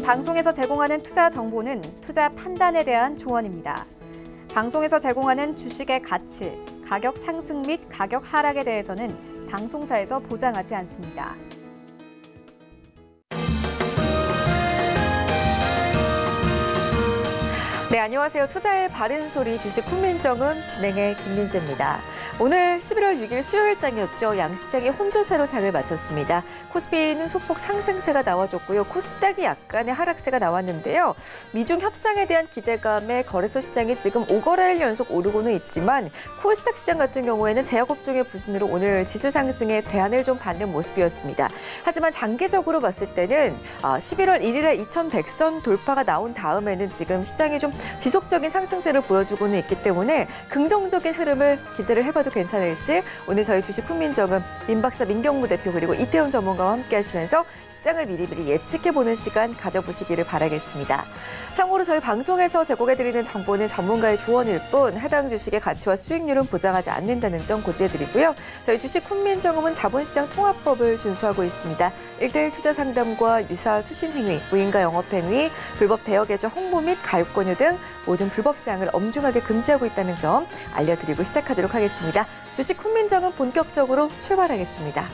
방송에서 제공하는 투자 정보는 투자 판단에 대한 조언입니다. 방송에서 제공하는 주식의 가치, 가격 상승 및 가격 하락에 대해서는 방송사에서 보장하지 않습니다. 네, 안녕하세요. 투자의 바른 소리 주식 훈민정음 진행의 김민재입니다. 오늘 11월 6일 수요일장이었죠. 양시장이 혼조세로 장을 마쳤습니다. 코스피는 소폭 상승세가 나와줬고요. 코스닥이 약간의 하락세가 나왔는데요. 미중 협상에 대한 기대감에 거래소 시장이 지금 5거래일 연속 오르고는 있지만 코스닥 시장 같은 경우에는 제약업종의 부진으로 오늘 지수 상승에 제한을 좀 받는 모습이었습니다. 하지만 장기적으로 봤을 때는 11월 1일에 2100선 돌파가 나온 다음에는 지금 시장이 좀 지속적인 상승세를 보여주고는 있기 때문에 긍정적인 흐름을 기대를 해봐도 괜찮을지 오늘 저희 주식 훈민정음 민박사 민경무 대표 그리고 이태훈 전문가와 함께 하시면서 시장을 미리미리 예측해보는 시간 가져보시기를 바라겠습니다. 참고로 저희 방송에서 제공해드리는 정보는 전문가의 조언일 뿐 해당 주식의 가치와 수익률은 보장하지 않는다는 점 고지해드리고요. 저희 주식 훈민정음은 자본시장 통합법을 준수하고 있습니다. 1:1 투자 상담과 유사 수신행위, 무인가 영업행위, 불법 대여 계좌 홍보 및 가입 권유 등 모든 불법 사항을 엄중하게 금지하고 있다는 점 알려드리고 시작하도록 하겠습니다. 주식 훈민정음 본격적으로 출발하겠습니다.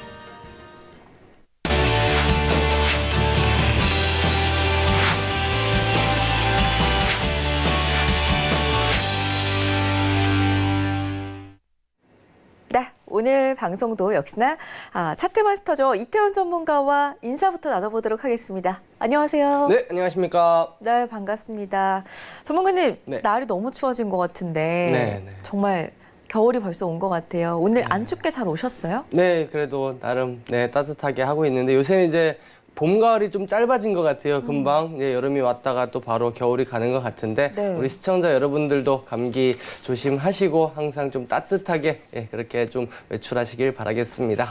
네, 오늘 방송도 역시나 차트마스터죠. 이태원 전문가와 인사부터 나눠보도록 하겠습니다. 안녕하세요. 네, 안녕하십니까. 네, 반갑습니다. 전문가님, 네. 날이 너무 추워진 것 같은데 정말 겨울이 벌써 온 것 같아요. 오늘 안 춥게 잘 오셨어요? 네, 그래도 나름 따뜻하게 하고 있는데 요새는 이제 봄, 가을이 좀 짧아진 것 같아요. 금방 여름이 왔다가 또 바로 겨울이 가는 것 같은데 우리 시청자 여러분들도 감기 조심하시고 항상 좀 따뜻하게 그렇게 좀 외출하시길 바라겠습니다.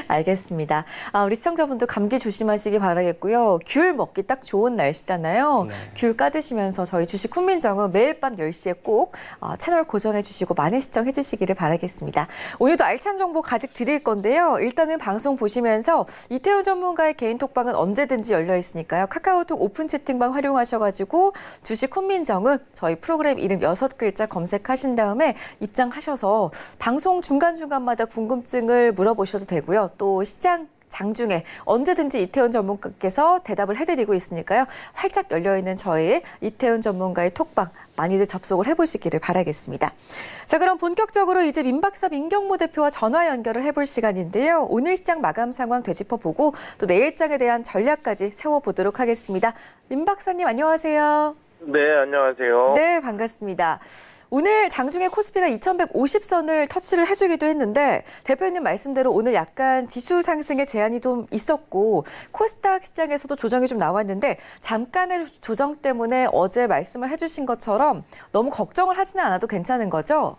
알겠습니다. 우리 시청자분들 감기 조심하시기 바라겠고요. 귤 먹기 딱 좋은 날씨잖아요. 귤 까드시면서 저희 주식 훈민정음 매일 밤 10시에 꼭 채널 고정해 주시고 많은 시청해 주시기를 바라겠습니다. 오늘도 알찬 정보 가득 드릴 건데요. 일단은 방송 보시면서 이태호 전문가의 개인 톡방은 언제든지 열려 있으니까요. 카카오톡 오픈 채팅방 활용하셔가지고 주식 훈민정음 저희 프로그램 이름 6글자 검색하신 다음에 입장하셔서 방송 중간중간마다 궁금증을 물어보셔도 되고요. 또 시장 장중에 언제든지 이태훈 전문가께서 대답을 해드리고 있으니까요. 활짝 열려있는 저희 이태훈 전문가의 톡방 많이들 접속을 해보시기를 바라겠습니다. 자, 그럼 본격적으로 이제 민박사 민경무 대표와 전화 연결을 해볼 시간인데요. 오늘 시장 마감 상황 되짚어보고 또 내일장에 대한 전략까지 세워보도록 하겠습니다. 민박사님 안녕하세요. 네, 안녕하세요. 네, 반갑습니다. 오늘 장중에 코스피가 2150선을 터치를 해주기도 했는데 대표님 말씀대로 오늘 약간 지수 상승의 제한이 좀 있었고 코스닥 시장에서도 조정이 좀 나왔는데 잠깐의 조정 때문에 어제 말씀을 해주신 것처럼 너무 걱정을 하지는 않아도 괜찮은 거죠?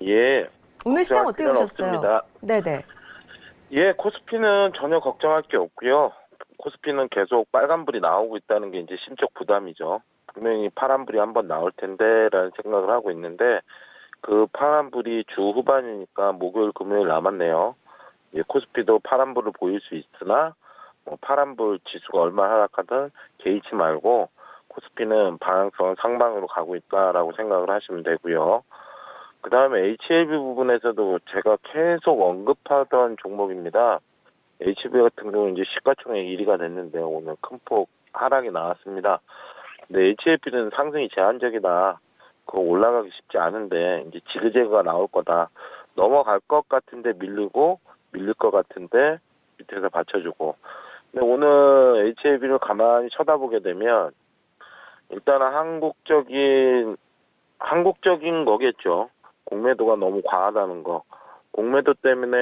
예. 오늘 시장 어떻게 보셨어요? 없습니다. 네네. 예, 코스피는 전혀 걱정할 게 없고요. 코스피는 계속 빨간불이 나오고 있다는 게 이제 심적 부담이죠. 분명히 파란불이 한번 나올 텐데라는 생각을 하고 있는데 그 파란불이 주 후반이니까 목요일, 금요일 남았네요. 예, 코스피도 파란불을 보일 수 있으나 파란불 지수가 얼마나 하락하든 개의치 말고 코스피는 방향성은 상방으로 가고 있다라고 생각을 하시면 되고요. 그 다음에 HLB 부분에서도 제가 계속 언급하던 종목입니다. HLB 같은 경우는 이제 시가총액 1위가 됐는데 오늘 큰 폭 하락이 나왔습니다. 근데 HLB는 상승이 제한적이다. 그거 올라가기 쉽지 않은데 이제 지그재그가 나올 거다. 넘어갈 것 같은데 밀릴 것 같은데 밑에서 받쳐주고. 근데 오늘 HLB를 가만히 쳐다보게 되면 일단은 한국적인 거겠죠. 공매도가 너무 과하다는 거. 공매도 때문에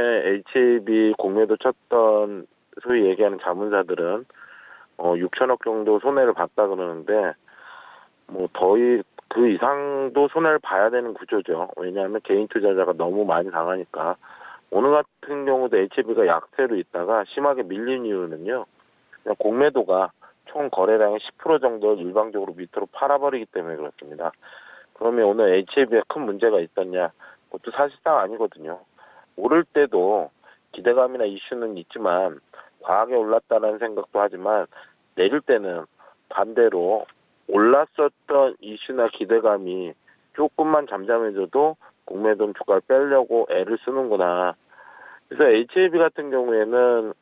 HLB 공매도 쳤던 소위 얘기하는 자문사들은 6천억 정도 손해를 봤다 그러는데 그 이상도 손해를 봐야 되는 구조죠. 왜냐하면 개인 투자자가 너무 많이 당하니까. 오늘 같은 경우도 HLB가 약세로 있다가 심하게 밀린 이유는요. 그냥 공매도가 총 거래량의 10% 정도 일방적으로 밑으로 팔아버리기 때문에 그렇습니다. 그러면 오늘 HLB에 큰 문제가 있었냐? 그것도 사실상 아니거든요. 오를 때도 기대감이나 이슈는 있지만 과하게 올랐다는 생각도 하지만 내릴 때는 반대로 올랐었던 이슈나 기대감이 조금만 잠잠해져도 공매도 주가를 빼려고 애를 쓰는구나. 그래서 HAB 같은 경우에는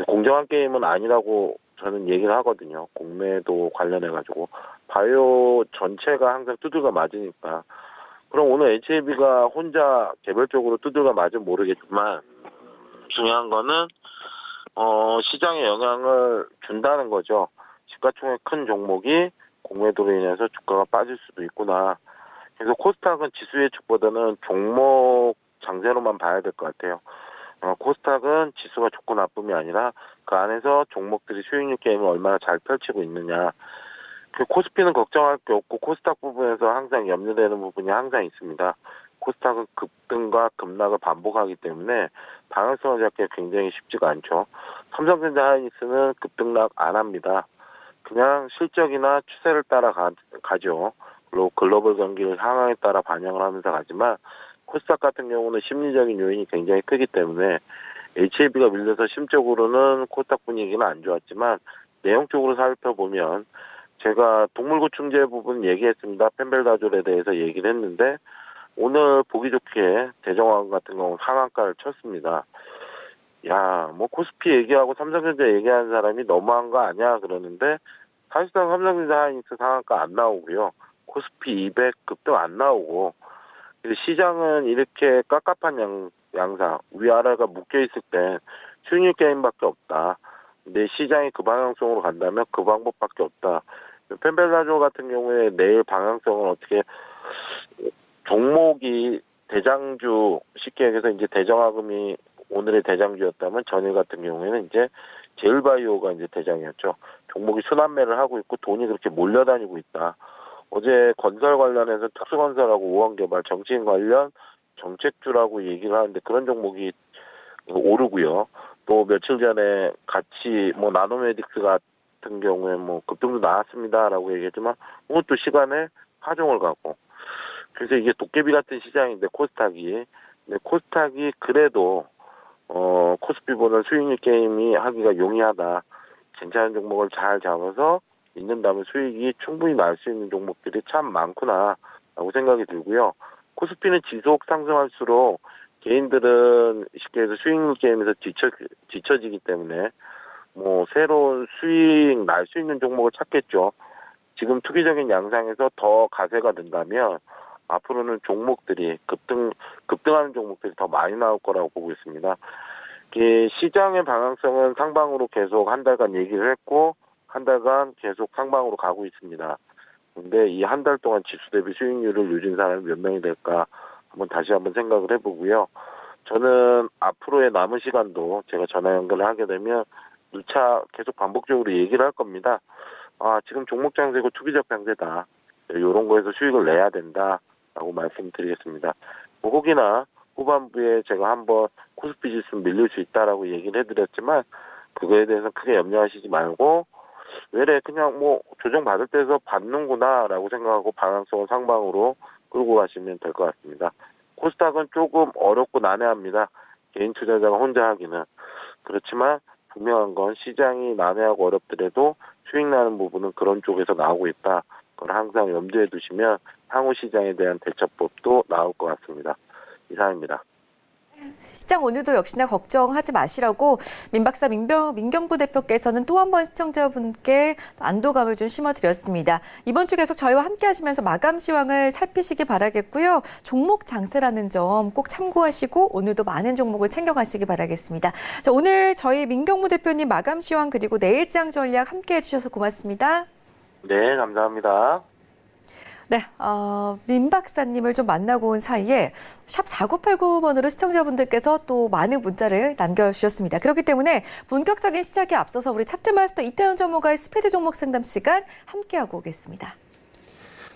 공정한 게임은 아니라고 저는 얘기를 하거든요. 공매도 관련해가지고 바이오 전체가 항상 두들겨 맞으니까. 그럼 오늘 HAB가 혼자 개별적으로 두들겨 맞으면 모르겠지만 중요한 거는 시장에 영향을 준다는 거죠. 시가총액 큰 종목이 공매도로 인해서 주가가 빠질 수도 있구나. 그래서 코스닥은 지수 예측보다는 종목 장세로만 봐야 될 것 같아요. 코스닥은 지수가 좋고 나쁨이 아니라 그 안에서 종목들이 수익률 게임을 얼마나 잘 펼치고 있느냐. 그 코스피는 걱정할 게 없고 코스닥 부분에서 항상 염려되는 부분이 항상 있습니다. 코스닥은 급등과 급락을 반복하기 때문에 방향성을 잡기가 굉장히 쉽지가 않죠. 삼성전자 하이닉스는 급등락 안 합니다. 그냥 실적이나 추세를 따라 가죠. 그리고 글로벌 경기 상황에 따라 반영을 하면서 가지만 코스닥 같은 경우는 심리적인 요인이 굉장히 크기 때문에 HAB가 밀려서 심적으로는 코스닥 분위기는 안 좋았지만 내용적으로 살펴보면 제가 동물고충제 부분 얘기했습니다. 펜벨다졸에 대해서 얘기를 했는데 오늘 보기 좋게 대정황 같은 경우 상한가를 쳤습니다. 야, 뭐 코스피 얘기하고 삼성전자 얘기하는 사람이 너무한 거 아니야 그러는데 사실상 삼성전자 하이닉스 상한가 안 나오고요. 코스피 200 급등 안 나오고 시장은 이렇게 깝깝한 양상 위아래가 묶여있을 때 수익률 게임밖에 없다. 근데 시장이 그 방향성으로 간다면 그 방법밖에 없다. 펜벨다졸 같은 경우에 내일 방향성은 어떻게 종목이 대장주 쉽게 얘기해서 이제 대정화금이 오늘의 대장주였다면 전일 같은 경우에는 이제 제일바이오가 이제 대장이었죠. 종목이 순환매를 하고 있고 돈이 그렇게 몰려다니고 있다. 어제 건설 관련해서 특수건설하고 우원개발, 정치인 관련 정책주라고 얘기를 하는데 그런 종목이 오르고요. 또 며칠 전에 같이 뭐 나노메딕스 같은 경우에 뭐 급등도 나왔습니다라고 얘기했지만 그것도 시간에 하중을 가고. 그래서 이게 도깨비 같은 시장인데 코스닥이. 근데 코스닥이 그래도 코스피보다 수익률 게임이 하기가 용이하다. 괜찮은 종목을 잘 잡아서 있는다면 수익이 충분히 날 수 있는 종목들이 참 많구나라고 생각이 들고요. 코스피는 지속 상승할수록 개인들은 쉽게 해서 수익률 게임에서 뒤처지기 때문에 뭐 새로운 수익 날 수 있는 종목을 찾겠죠. 지금 투기적인 양상에서 더 가세가 된다면 앞으로는 종목들이 급등하는 종목들이 더 많이 나올 거라고 보고 있습니다. 시장의 방향성은 상방으로 계속 한 달간 얘기를 했고 한 달간 계속 상방으로 가고 있습니다. 근데 이 한 달 동안 지수 대비 수익률을 누린 사람이 몇 명이 될까 다시 한번 생각을 해보고요. 저는 앞으로의 남은 시간도 제가 전화 연결을 하게 되면 누차 계속 반복적으로 얘기를 할 겁니다. 지금 종목 장세고 투기적 장세다. 이런 거에서 수익을 내야 된다라고 말씀드리겠습니다. 혹이나 후반부에 제가 한번 코스피 지수 밀릴 수 있다라고 얘기를 해드렸지만 그거에 대해서 크게 염려하시지 말고 왜래 그냥 뭐 조정받을 때서 받는구나라고 생각하고 방향성을 상방으로 끌고 가시면 될 것 같습니다. 코스닥은 조금 어렵고 난해합니다. 개인 투자자가 혼자 하기는. 그렇지만 분명한 건 시장이 난해하고 어렵더라도 수익 나는 부분은 그런 쪽에서 나오고 있다. 그걸 항상 염두에 두시면 향후 시장에 대한 대처법도 나올 것 같습니다. 이상입니다. 시장 오늘도 역시나 걱정하지 마시라고 민박사 민경부 대표께서는 또 한 번 시청자분께 안도감을 좀 심어드렸습니다. 이번 주 계속 저희와 함께 하시면서 마감 시황을 살피시기 바라겠고요. 종목 장세라는 점 꼭 참고하시고 오늘도 많은 종목을 챙겨가시기 바라겠습니다. 자, 오늘 저희 민경부 대표님 마감 시황 그리고 내일장 전략 함께 해주셔서 고맙습니다. 네, 감사합니다. 네, 민 박사님을 좀 만나고 온 사이에 샵 4989번으로 시청자분들께서 또 많은 문자를 남겨주셨습니다. 그렇기 때문에 본격적인 시작에 앞서서 우리 차트마스터 이태현 전문가의 스피드 종목 상담 시간 함께하고 오겠습니다.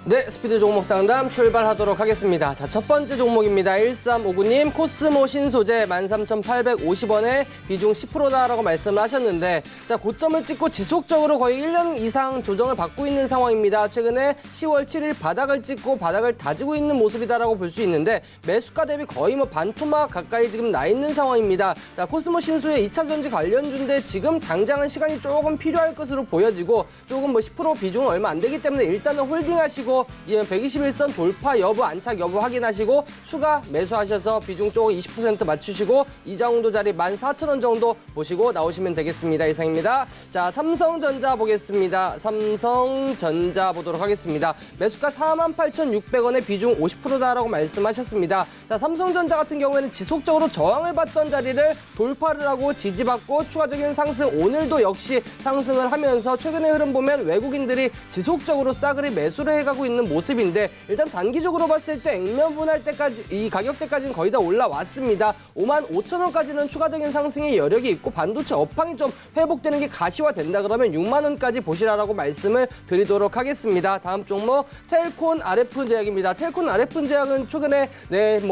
네, 스피드 종목 상담 출발하도록 하겠습니다. 자, 첫 번째 종목입니다. 1359님, 코스모 신소재 13,850원에 비중 10%다라고 말씀을 하셨는데, 자, 고점을 찍고 지속적으로 거의 1년 이상 조정을 받고 있는 상황입니다. 최근에 10월 7일 바닥을 찍고 바닥을 다지고 있는 모습이다라고 볼 수 있는데, 매수가 대비 거의 뭐 반토막 가까이 지금 나 있는 상황입니다. 자, 코스모 신소재 2차전지 관련주인데 지금 당장은 시간이 조금 필요할 것으로 보여지고, 조금 뭐 10% 비중은 얼마 안 되기 때문에 일단은 홀딩하시고 121선 돌파 여부, 안착 여부 확인하시고 추가 매수하셔서 비중 조금 20% 맞추시고 이 정도 자리 14,000원 정도 보시고 나오시면 되겠습니다. 이상입니다. 자, 삼성전자 보겠습니다. 삼성전자 보도록 하겠습니다. 매수가 48,600원에 비중 50%다라고 말씀하셨습니다. 자, 삼성전자 같은 경우에는 지속적으로 저항을 받던 자리를 돌파를 하고 지지받고 추가적인 상승, 오늘도 역시 상승을 하면서 최근의 흐름 보면 외국인들이 지속적으로 싸그리 매수를 해가고 있는 모습인데, 일단 단기적으로 봤을 때 액면 분할 때까지 이 가격대까지는 거의 다 올라왔습니다. 55,000원까지는 추가적인 상승의 여력이 있고 반도체 업황이 좀 회복되는 게 가시화된다 그러면 6만원까지 보시라라고 말씀을 드리도록 하겠습니다. 다음 종목 텔콘 RF제약입니다. 텔콘 RF제약은 최근에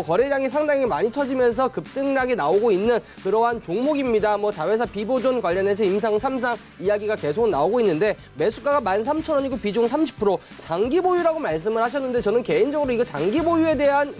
거래량이 상당히 많이 터지면서 급등락이 나오고 있는 그러한 종목입니다. 뭐 자회사 비보존 관련해서 임상 3상 이야기가 계속 나오고 있는데, 매수가가 13,000원이고 비중 30%, 장기 보유라고 말씀을 하셨는데, 저는 개인적으로 이거 장기 보유에 대한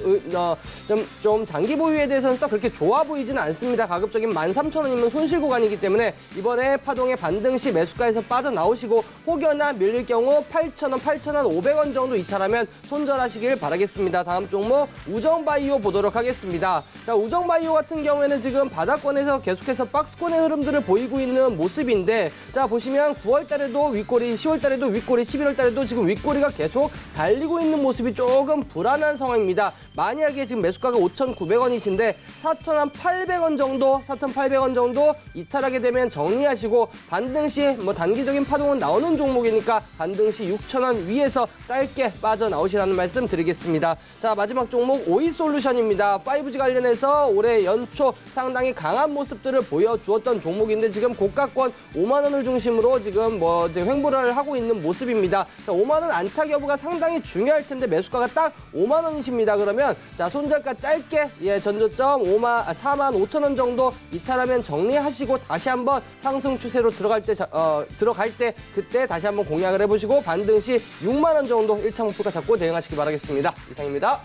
좀 장기 보유에 대해서는 썩 그렇게 좋아 보이지는 않습니다. 가급적인 13,000원이면 손실 구간이기 때문에 이번에 파동의 반등 시 매수가에서 빠져나오시고 혹여나 밀릴 경우 8,000원, 8,500원 정도 이탈하면 손절하시길 바라겠습니다. 다음 종목 우정바이오 보도록 하겠습니다. 자, 우정바이오 같은 경우에는 지금 바닥권에서 계속해서 박스권의 흐름들을 보이고 있는 모습인데, 자, 보시면 9월 달에도 윗꼬리, 10월 달에도 윗꼬리, 11월 달에도 지금 윗꼬리가 계속 달리고 있는 모습이 조금 불안한 상황입니다. 만약에 지금 매수가가 5,900원이신데 4,800원 정도, 4,800원 정도 이탈하게 되면 정리하시고, 반등 시 뭐 단기적인 파동은 나오는 종목이니까 반등 시 6,000원 위에서 짧게 빠져나오시라는 말씀 드리겠습니다. 자, 마지막 종목 오이솔루션입니다. 5G 관련해서 올해 연초 상당히 강한 모습들을 보여주었던 종목인데, 지금 고가권 5만원을 중심으로 지금 이제 횡보를 하고 있는 모습입니다. 자, 5만원 안착 여부가 상당히 중요할 텐데 매수가가 딱 5만원이십니다. 그러면 자, 손절가 짧게 전저점 45,000원 정도 이탈하면 정리하시고 다시 한번 상승 추세로 들어갈 때 그때 다시 한번 공략을 해보시고 반등 시 6만원 정도 1차 목표가 잡고 대응하시기 바라겠습니다. 이상입니다.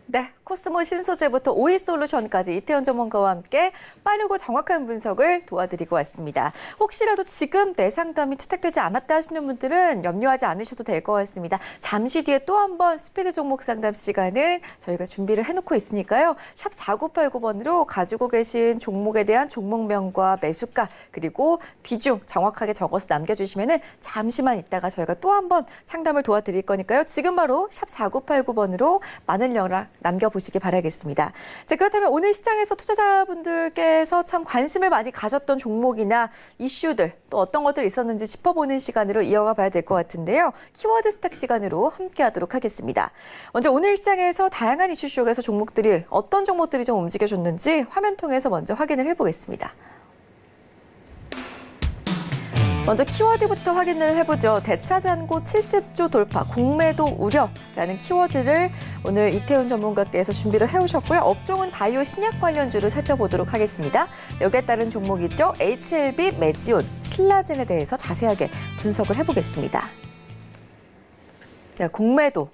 네, 코스모 신소재부터 오이솔루션까지 이태원 전문가와 함께 빠르고 정확한 분석을 도와드리고 왔습니다. 혹시라도 지금 내 상담이 채택되지 않았다 하시는 분들은 염려하지 않으셔도 될 것 같습니다. 잠시 뒤에 또 한 번 스피드 종목 상담 시간은 저희가 준비를 해놓고 있으니까요. 샵 4989번으로 가지고 계신 종목에 대한 종목명과 매수가 그리고 비중 정확하게 적어서 남겨주시면 잠시만 있다가 저희가 또 한 번 상담을 도와드릴 거니까요. 지금 바로 샵 4989번으로 많은 연락 남겨보시기 바라겠습니다. 자, 그렇다면 오늘 시장에서 투자자분들께서 참 관심을 많이 가졌던 종목이나 이슈들 또 어떤 것들이 있었는지 짚어보는 시간으로 이어가 봐야 될 것 같은데요. 키워드 스탁 시간으로 함께하도록 하겠습니다. 먼저 오늘 시장에서 다양한 이슈 속에서 어떤 종목들이 좀 움직여줬는지 화면 통해서 먼저 확인을 해보겠습니다. 먼저 키워드부터 확인을 해보죠. 대차잔고 70조 돌파, 공매도 우려라는 키워드를 오늘 이태훈 전문가께서 준비를 해오셨고요. 업종은 바이오 신약 관련주를 살펴보도록 하겠습니다. 여기에 따른 종목이죠. HLB, 메지온, 신라젠에 대해서 자세하게 분석을 해보겠습니다. 자, 공매도.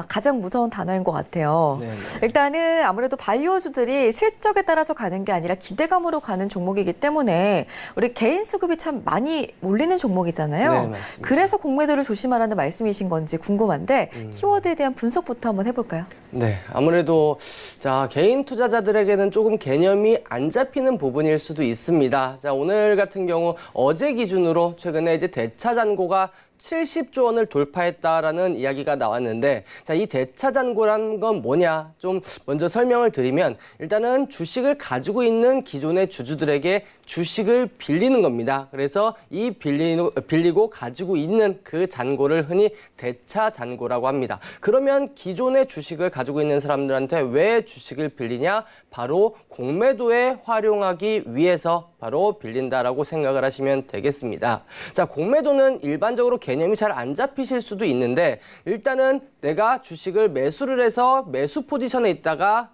가장 무서운 단어인 것 같아요. 네. 일단은 아무래도 바이오주들이 실적에 따라서 가는 게 아니라 기대감으로 가는 종목이기 때문에 우리 개인 수급이 참 많이 몰리는 종목이잖아요. 네, 맞습니다. 그래서 공매도를 조심하라는 말씀이신 건지 궁금한데 키워드에 대한 분석부터 한번 해볼까요? 네, 아무래도 자, 개인 투자자들에게는 조금 개념이 안 잡히는 부분일 수도 있습니다. 자, 오늘 같은 경우 어제 기준으로 최근에 이제 대차잔고가 70조 원을 돌파했다라는 이야기가 나왔는데, 자, 이 대차잔고라는 건 뭐냐? 좀 먼저 설명을 드리면, 일단은 주식을 가지고 있는 기존의 주주들에게 주식을 빌리는 겁니다. 그래서 이 빌리고 가지고 있는 그 잔고를 흔히 대차잔고라고 합니다. 그러면 기존의 주식을 가지고 있는 사람들한테 왜 주식을 빌리냐? 바로 공매도에 활용하기 위해서 바로 빌린다라고 생각을 하시면 되겠습니다. 자, 공매도는 일반적으로 개념이 잘 안 잡히실 수도 있는데 일단은 내가 주식을 매수를 해서 매수 포지션에 있다가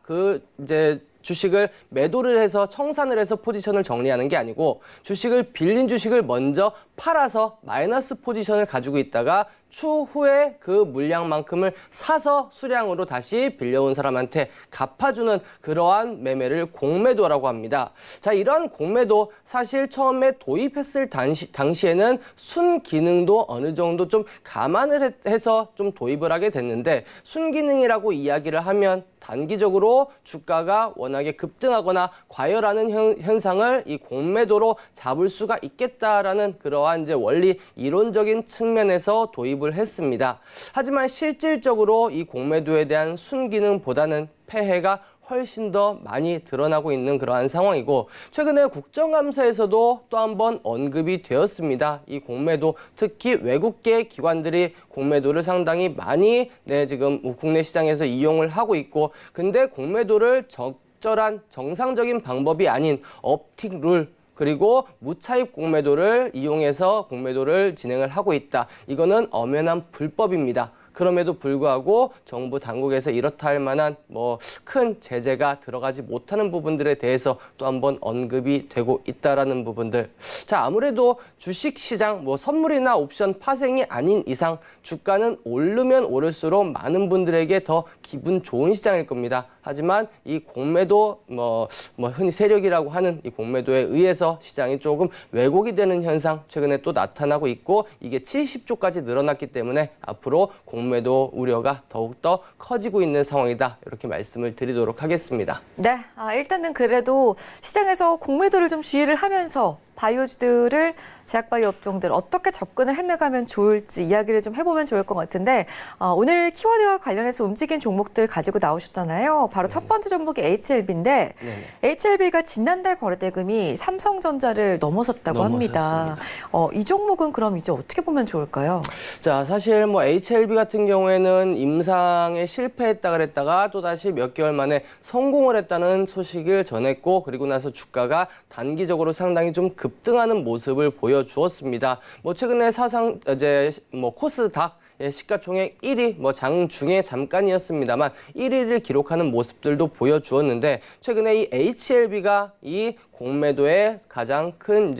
이제 주식을 매도를 해서 청산을 해서 포지션을 정리하는 게 아니고 주식을 빌린 주식을 먼저 팔아서 마이너스 포지션을 가지고 있다가 추후에 그 물량만큼을 사서 수량으로 다시 빌려온 사람한테 갚아주는 그러한 매매를 공매도라고 합니다. 자, 이러한 공매도 사실 처음에 도입했을 당시에는 순기능도 어느 정도 좀 감안을 해서 좀 도입을 하게 됐는데 순기능이라고 이야기를 하면 단기적으로 주가가 워낙에 급등하거나 과열하는 현상을 이 공매도로 잡을 수가 있겠다라는 그러한 이제 원리 이론적인 측면에서 도입을 했습니다. 하지만 실질적으로 이 공매도에 대한 순기능보다는 폐해가 훨씬 더 많이 드러나고 있는 그러한 상황이고 최근에 국정감사에서도 또 한 번 언급이 되었습니다. 이 공매도 특히 외국계 기관들이 공매도를 상당히 많이 지금 국내 시장에서 이용을 하고 있고 근데 공매도를 적절한 정상적인 방법이 아닌 업틱 룰 그리고 무차입 공매도를 이용해서 공매도를 진행을 하고 있다. 이거는 엄연한 불법입니다. 그럼에도 불구하고 정부 당국에서 이렇다 할 만한 큰 제재가 들어가지 못하는 부분들에 대해서 또 한번 언급이 되고 있다라는 부분들. 자, 아무래도 주식 시장 선물이나 옵션 파생이 아닌 이상 주가는 오르면 오를수록 많은 분들에게 더 기분 좋은 시장일 겁니다. 하지만 이 공매도 흔히 세력이라고 하는 이 공매도에 의해서 시장이 조금 왜곡이 되는 현상 최근에 또 나타나고 있고 이게 70조까지 늘어났기 때문에 앞으로 공매도 우려가 더욱더 커지고 있는 상황이다. 이렇게 말씀을 드리도록 하겠습니다. 네, 일단은 그래도 시장에서 공매도를 좀 주의를 하면서 바이오주들을 제약바이오 업종들 어떻게 접근을 해나가면 좋을지 이야기를 좀 해보면 좋을 것 같은데 오늘 키워드와 관련해서 움직인 종목들 가지고 나오셨잖아요. 바로 첫 번째 종목이 HLB인데 HLB가 지난달 거래대금이 삼성전자를 넘어섰다고 합니다. 이 종목은 그럼 이제 어떻게 보면 좋을까요? 자, 사실 HLB 같은 경우에는 임상에 실패했다 그랬다가 또다시 몇 개월 만에 성공을 했다는 소식을 전했고 그리고 나서 주가가 단기적으로 상당히 좀 급등하는 모습을 보여주었습니다. 최근에 코스닥 시가총액 1위, 장중에 잠깐이었습니다만 1위를 기록하는 모습들도 보여주었는데 최근에 이 HLB가 이 공매도의 가장 큰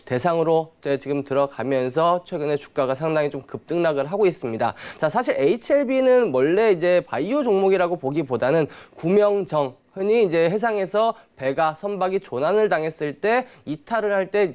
대상으로 지금 들어가면서 최근에 주가가 상당히 좀 급등락을 하고 있습니다. 자, 사실 HLB는 원래 바이오 종목이라고 보기보다는 구명정 흔히 해상에서 배가 선박이 조난을 당했을 때 이탈을 할 때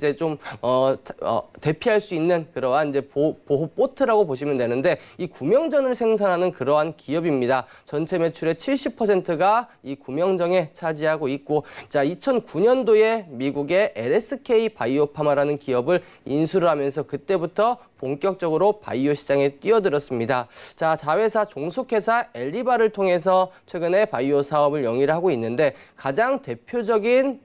대피할 수 있는 그러한 보호 보트라고 보시면 되는데 이 구명전을 생산하는 그러한 기업입니다. 전체 매출의 70%가 이 구명정에 차지하고 있고 자, 2009년도에 미국의 LSK 바이오파마라는 기업을 인수를 하면서 그때부터 본격적으로 바이오 시장에 뛰어들었습니다. 자, 자회사 종속회사 엘리바를 통해서 최근에 바이오 사업을 영위를 하고 있는데 가장 대표적인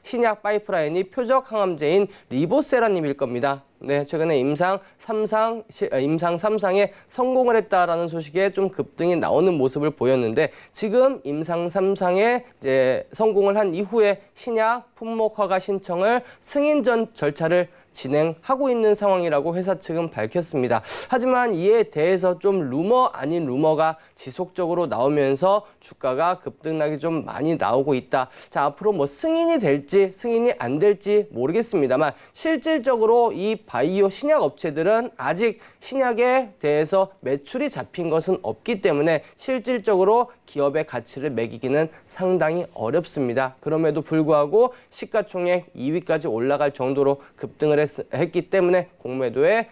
신약 파이프라인이 표적 항암제인 리보세라님일 겁니다. 네, 최근에 임상 3상에 성공을 했다라는 소식에 좀 급등이 나오는 모습을 보였는데 지금 임상 3상에 성공을 한 이후에 신약 품목 허가 신청을 승인 전 절차를 진행하고 있는 상황이라고 회사 측은 밝혔습니다. 하지만 이에 대해서 좀 루머 아닌 루머가 지속적으로 나오면서 주가가 급등락이 좀 많이 나오고 있다. 자, 앞으로 승인이 될지 승인이 안 될지 모르겠습니다만 실질적으로 이 바이오 신약 업체들은 아직 신약에 대해서 매출이 잡힌 것은 없기 때문에 실질적으로 기업의 가치를 매기기는 상당히 어렵습니다. 그럼에도 불구하고 시가총액 2위까지 올라갈 정도로 급등을 했기 때문에 공매도의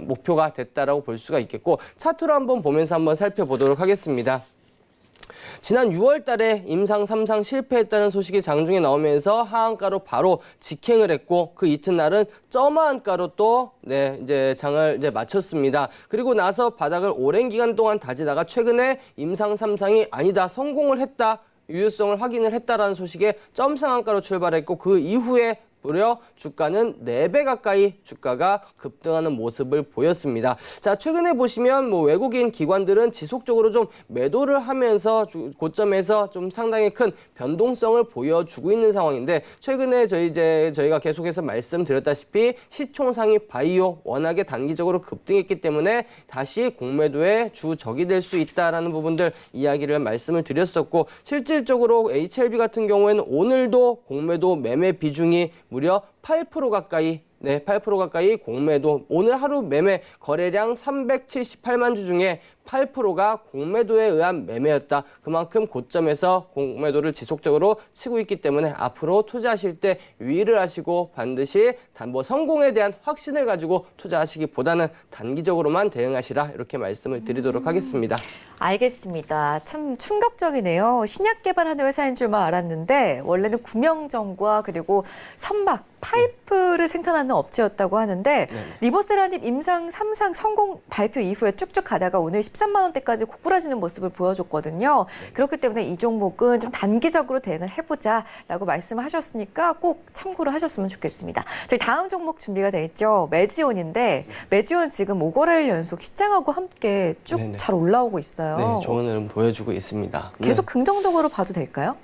목표가 됐다라고 볼 수가 있겠고 차트로 한번 보면서 한번 살펴보도록 하겠습니다. 지난 6월 달에 임상 3상 실패했다는 소식이 장중에 나오면서 하한가로 바로 직행을 했고 그 이튿날은 점화한가로 또 장을 마쳤습니다. 그리고 나서 바닥을 오랜 기간 동안 다지다가 최근에 임상 3상이 아니다, 성공을 했다, 유효성을 확인을 했다라는 소식에 점상한가로 출발했고 그 이후에 무려 주가는 4배 가까이 주가가 급등하는 모습을 보였습니다. 자, 최근에 보시면 뭐 외국인 기관들은 지속적으로 좀 매도를 하면서 고점에서 좀 상당히 큰 변동성을 보여주고 있는 상황인데 최근에 저희가 계속해서 말씀드렸다시피 시총상위 바이오 워낙에 단기적으로 급등했기 때문에 다시 공매도의 주적이 될 수 있다라는 부분들 이야기를 말씀을 드렸었고 실질적으로 HLB 같은 경우에는 오늘도 공매도 매매 비중이 무려 8% 가까이 8% 가까이 공매도 오늘 하루 매매 거래량 378만 주 중에 8%가 공매도에 의한 매매였다. 그만큼 고점에서 공매도를 지속적으로 치고 있기 때문에 앞으로 투자하실 때 유의를 하시고 반드시 성공에 대한 확신을 가지고 투자하시기보다는 단기적으로만 대응하시라 이렇게 말씀을 드리도록 하겠습니다. 알겠습니다. 참 충격적이네요. 신약 개발하는 회사인 줄만 알았는데 원래는 구명정과 그리고 선박, 파이프를 생산하는 업체였다고 하는데 리버세라님 임상 3상 성공 발표 이후에 쭉쭉 가다가 오늘 13만 원대까지 고꾸라지는 모습을 보여줬거든요. 그렇기 때문에 이 종목은 좀 단기적으로 대응을 해보자라고 말씀을 하셨으니까 꼭 참고를 하셨으면 좋겠습니다. 저희 다음 종목 준비가 돼 있죠. 매지온인데 매지온 지금 5거래일 연속 시장하고 함께 쭉 잘 올라오고 있어요. 네, 좋은 흐름 보여주고 있습니다. 계속 긍정적으로 봐도 될까요?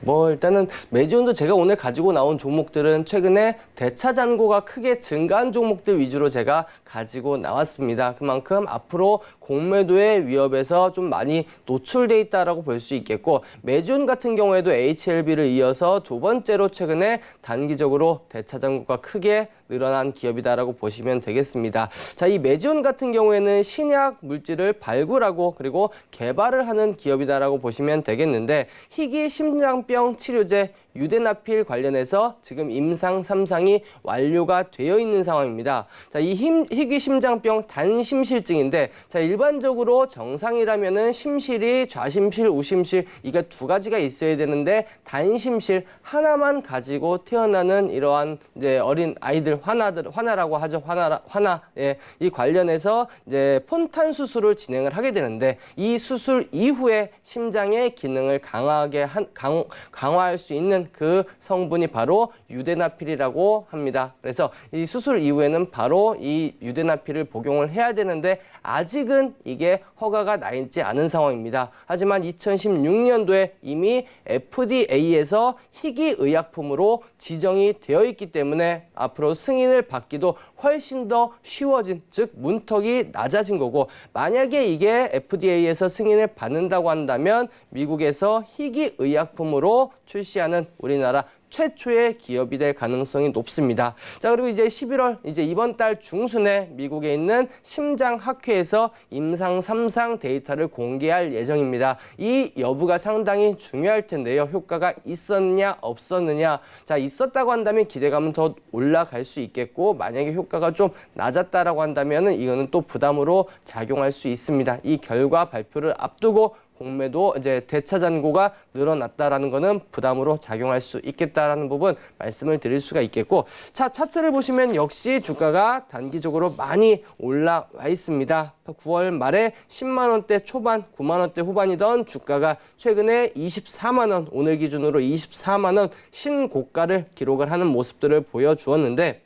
뭐 일단은 매지온도 제가 오늘 가지고 나온 종목들은 최근에 대차 잔고가 크게 증가한 종목들 위주로 제가 가지고 나왔습니다. 그만큼 앞으로 공매도의 위협에서 좀 많이 노출돼 있다라고 볼 수 있겠고 매지온 같은 경우에도 HLB를 이어서 두 번째로 최근에 단기적으로 대차 잔고가 크게 늘어난 기업이다라고 보시면 되겠습니다. 자, 이 매지온 같은 경우에는 신약 물질을 발굴하고 그리고 개발을 하는 기업이다라고 보시면 되겠는데 희귀 심장병 치료제 유데나필 관련해서 지금 임상 3상이 완료가 되어 있는 상황입니다. 자, 이 희귀 심장병 단심실증인데 자, 일반적으로 정상이라면은 심실이 좌심실, 우심실 이게 두 가지가 있어야 되는데 단심실 하나만 가지고 태어나는 이러한 이제 어린 아이들 화나라고 하죠. 화나. 예. 이 관련해서 이제 폰탄 수술을 진행을 하게 되는데 이 수술 이후에 심장의 기능을 강화할 수 있는 그 성분이 바로 유데나필이라고 합니다. 그래서 이 수술 이후에는 바로 이 유데나필을 복용을 해야 되는데 아직은 이게 허가가 나 있지 않은 상황입니다. 하지만 2016년도에 이미 FDA에서 희귀 의약품으로 지정이 되어 있기 때문에 앞으로 승인을 받기도 훨씬 더 쉬워진, 즉 문턱이 낮아진 거고 만약에 이게 FDA에서 승인을 받는다고 한다면 미국에서 희귀 의약품으로 출시하는 우리나라 최초의 기업이 될 가능성이 높습니다. 자, 그리고 이제 11월 이번 달 중순에 미국에 있는 심장학회에서 임상 3상 데이터를 공개할 예정입니다. 이 여부가 상당히 중요할 텐데요. 효과가 있었냐 없었느냐. 자, 있었다고 한다면 기대감은 더 올라갈 수 있겠고 만약에 효과가 좀 낮았다라고 한다면 이거는 또 부담으로 작용할 수 있습니다. 이 결과 발표를 앞두고 공매도 이제 대차 잔고가 늘어났다라는 거는 부담으로 작용할 수 있겠다라는 부분 말씀을 드릴 수가 있겠고 자, 차트를 보시면 역시 주가가 단기적으로 많이 올라와 있습니다. 9월 말에 10만 원대 초반, 9만 원대 후반이던 주가가 최근에 24만 원, 오늘 기준으로 24만 원 신고가를 기록을 하는 모습들을 보여주었는데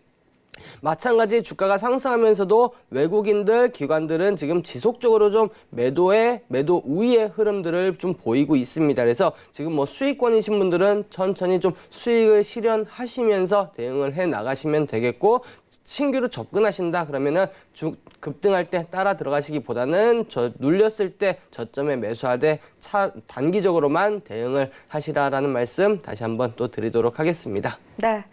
마찬가지 주가가 상승하면서도 외국인들, 기관들은 지금 지속적으로 좀 매도 우위의 흐름들을 좀 보이고 있습니다. 그래서 지금 뭐 수익권이신 분들은 천천히 좀 수익을 실현하시면서 대응을 해 나가시면 되겠고 신규로 접근하신다 그러면은 급등할 때 따라 들어가시기보다는 눌렸을 때 저점에 매수하되 단기적으로만 대응을 하시라라는 말씀 다시 한번 또 드리도록 하겠습니다. 네.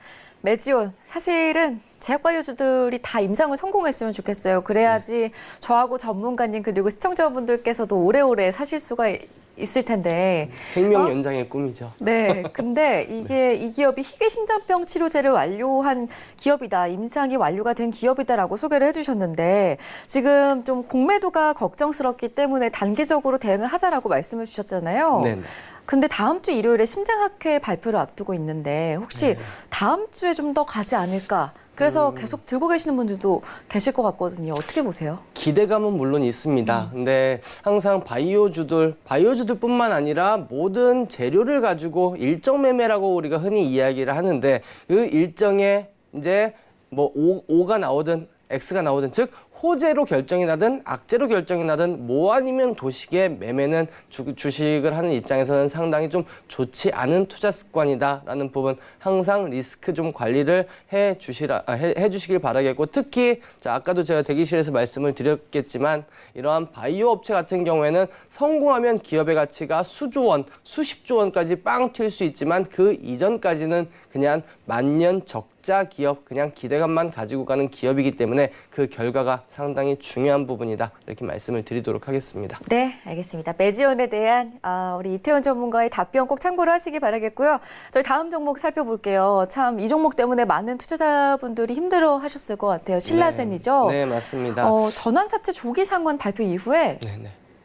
매지온 사실은 제약바이오주들이 다 임상을 성공했으면 좋겠어요. 그래야지 저하고 전문가님 그리고 시청자분들께서도 오래오래 사실 수가 있을 텐데. 생명 연장의 꿈이죠. 네. 근데 이 기업이 희귀심장병 치료제를 완료한 기업이다. 임상이 완료가 된 기업이다라고 소개를 해주셨는데 지금 좀 공매도가 걱정스럽기 때문에 단기적으로 대응을 하자라고 말씀을 주셨잖아요. 네. 근데 다음 주 일요일에 심장학회 발표를 앞두고 있는데 혹시 다음 주에 좀 더 가지 않을까 그래서 계속 들고 계시는 분들도 계실 것 같거든요. 어떻게 보세요? 기대감은 물론 있습니다. 근데 항상 바이오주들뿐만 아니라 모든 재료를 가지고 일정 매매라고 우리가 흔히 이야기를 하는데 그 일정에 이제 뭐 O가 나오든 X가 나오든 즉 호재로 결정이 나든 악재로 결정이 나든 뭐 아니면 도식의 매매는 주식을 하는 입장에서는 상당히 좀 좋지 않은 투자 습관이다라는 부분 항상 리스크 좀 관리를 해 주시길 바라겠고 특히 아까도 제가 대기실에서 말씀을 드렸겠지만 이러한 바이오 업체 같은 경우에는 성공하면 기업의 가치가 수조 원, 수십조 원까지 빵 튈 수 있지만 그 이전까지는 그냥 만년 적자 기업, 그냥 기대감만 가지고 가는 기업이기 때문에 그 결과가 상당히 중요한 부분이다. 이렇게 말씀을 드리도록 하겠습니다. 네, 알겠습니다. 매지원에 대한 우리 이태원 전문가의 답변 꼭 참고를 하시기 바라겠고요. 저희 다음 종목 살펴볼게요. 참 이 종목 때문에 많은 투자자분들이 힘들어하셨을 것 같아요. 신라젠이죠. 네, 맞습니다. 전환사채 조기 상환 발표 이후에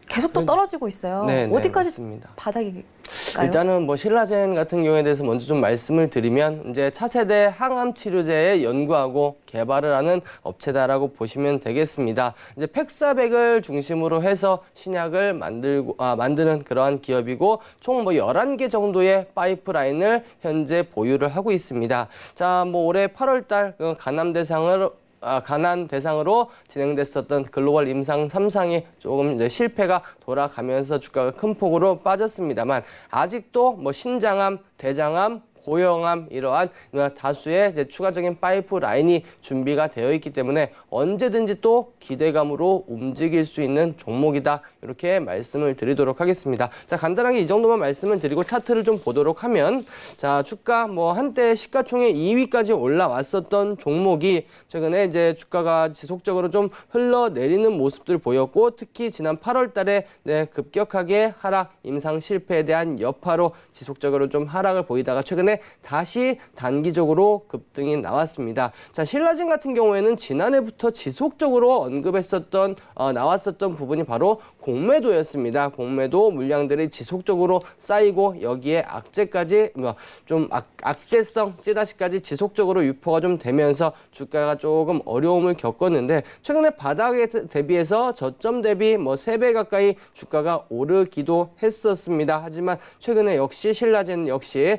계속 또 떨어지고 있어요. 네, 어디까지 맞습니다. 바닥일까요? 일단은 뭐 신라젠 같은 경우에 대해서 먼저 좀 말씀을 드리면 이제 차세대 항암 치료제에 연구하고 개발을 하는 업체다라고 보시면 되겠습니다. 이제 팩사백을 중심으로 해서 신약을 만드는 그러한 기업이고 총 뭐 11개 정도의 파이프라인을 현재 보유를 하고 있습니다. 자, 뭐 올해 8월 달 가난 대상으로 진행됐었던 글로벌 임상 3상이 조금 이제 실패가 돌아가면서 주가가 큰 폭으로 빠졌습니다만 아직도 뭐 신장암, 대장암, 고형암 이러한 다수의 이제 추가적인 파이프라인이 준비가 되어 있기 때문에 언제든지 또 기대감으로 움직일 수 있는 종목이다. 이렇게 말씀을 드리도록 하겠습니다. 자, 간단하게 이 정도만 말씀을 드리고 차트를 좀 보도록 하면 자, 주가 뭐 한때 시가총액 2위까지 올라왔었던 종목이 최근에 이제 주가가 지속적으로 좀 흘러내리는 모습들 보였고 특히 지난 8월 달에 급격하게 하락 임상 실패에 대한 여파로 지속적으로 좀 하락을 보이다가 최근에 다시 단기적으로 급등이 나왔습니다. 자, 신라젠 같은 경우에는 지난해부터 지속적으로 나왔었던 부분이 바로 공매도였습니다. 공매도 물량들이 지속적으로 쌓이고 여기에 악재까지 악재성 찌라시까지 지속적으로 유포가 좀 되면서 주가가 조금 어려움을 겪었는데 최근에 바닥에 대비해서 저점 대비 뭐 3배 가까이 주가가 오르기도 했었습니다. 하지만 최근에 역시 신라젠 역시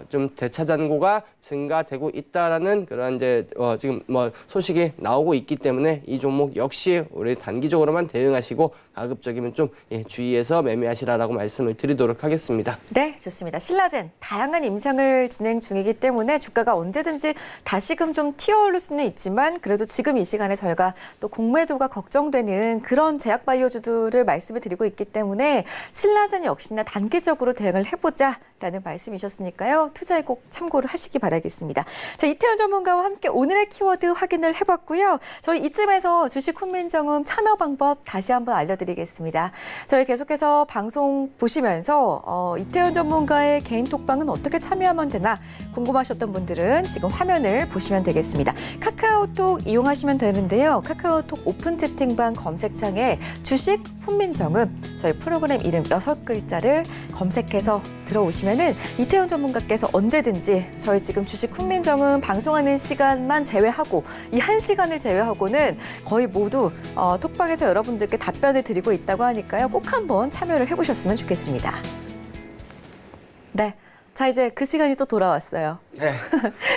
좀 대차잔고가 증가되고 있다라는 그런 이제 지금 뭐 소식이 나오고 있기 때문에 이 종목 역시 우리 단기적으로만 대응하시고 가급적이면 좀 주의해서 매매하시라라고 말씀을 드리도록 하겠습니다. 네, 좋습니다. 신라젠 다양한 임상을 진행 중이기 때문에 주가가 언제든지 다시금 좀 튀어오를 수는 있지만 그래도 지금 이 시간에 저희가 또 공매도가 걱정되는 그런 제약바이오주들을 말씀을 드리고 있기 때문에 신라젠 역시나 단기적으로 대응을 해보자라는 말씀이셨으니까요. 투자에 꼭 참고를 하시기 바라겠습니다. 자, 이태원 전문가와 함께 오늘의 키워드 확인을 해봤고요. 저희 이쯤에서 주식 훈민정음 참여 방법 다시 한번 알려드리겠습니다. 저희 계속해서 방송 보시면서 이태원 전문가의 개인 톡방은 어떻게 참여하면 되나 궁금하셨던 분들은 지금 화면을 보시면 되겠습니다. 카카오톡 이용하시면 되는데요. 카카오톡 오픈 채팅방 검색창에 주식 훈민정음 저희 프로그램 이름 6글자를 검색해서 들어오시면은 이태원 전문가께서 언제든지 저희 지금 주식 훈민정음 방송하는 시간만 제외하고 이 1시간을 제외하고는 거의 모두 톡방에서 여러분들께 답변을 드리고 있다고 하니까요. 꼭 한번 참여를 해보셨으면 좋겠습니다. 네. 자, 이제 그 시간이 또 돌아왔어요. 네.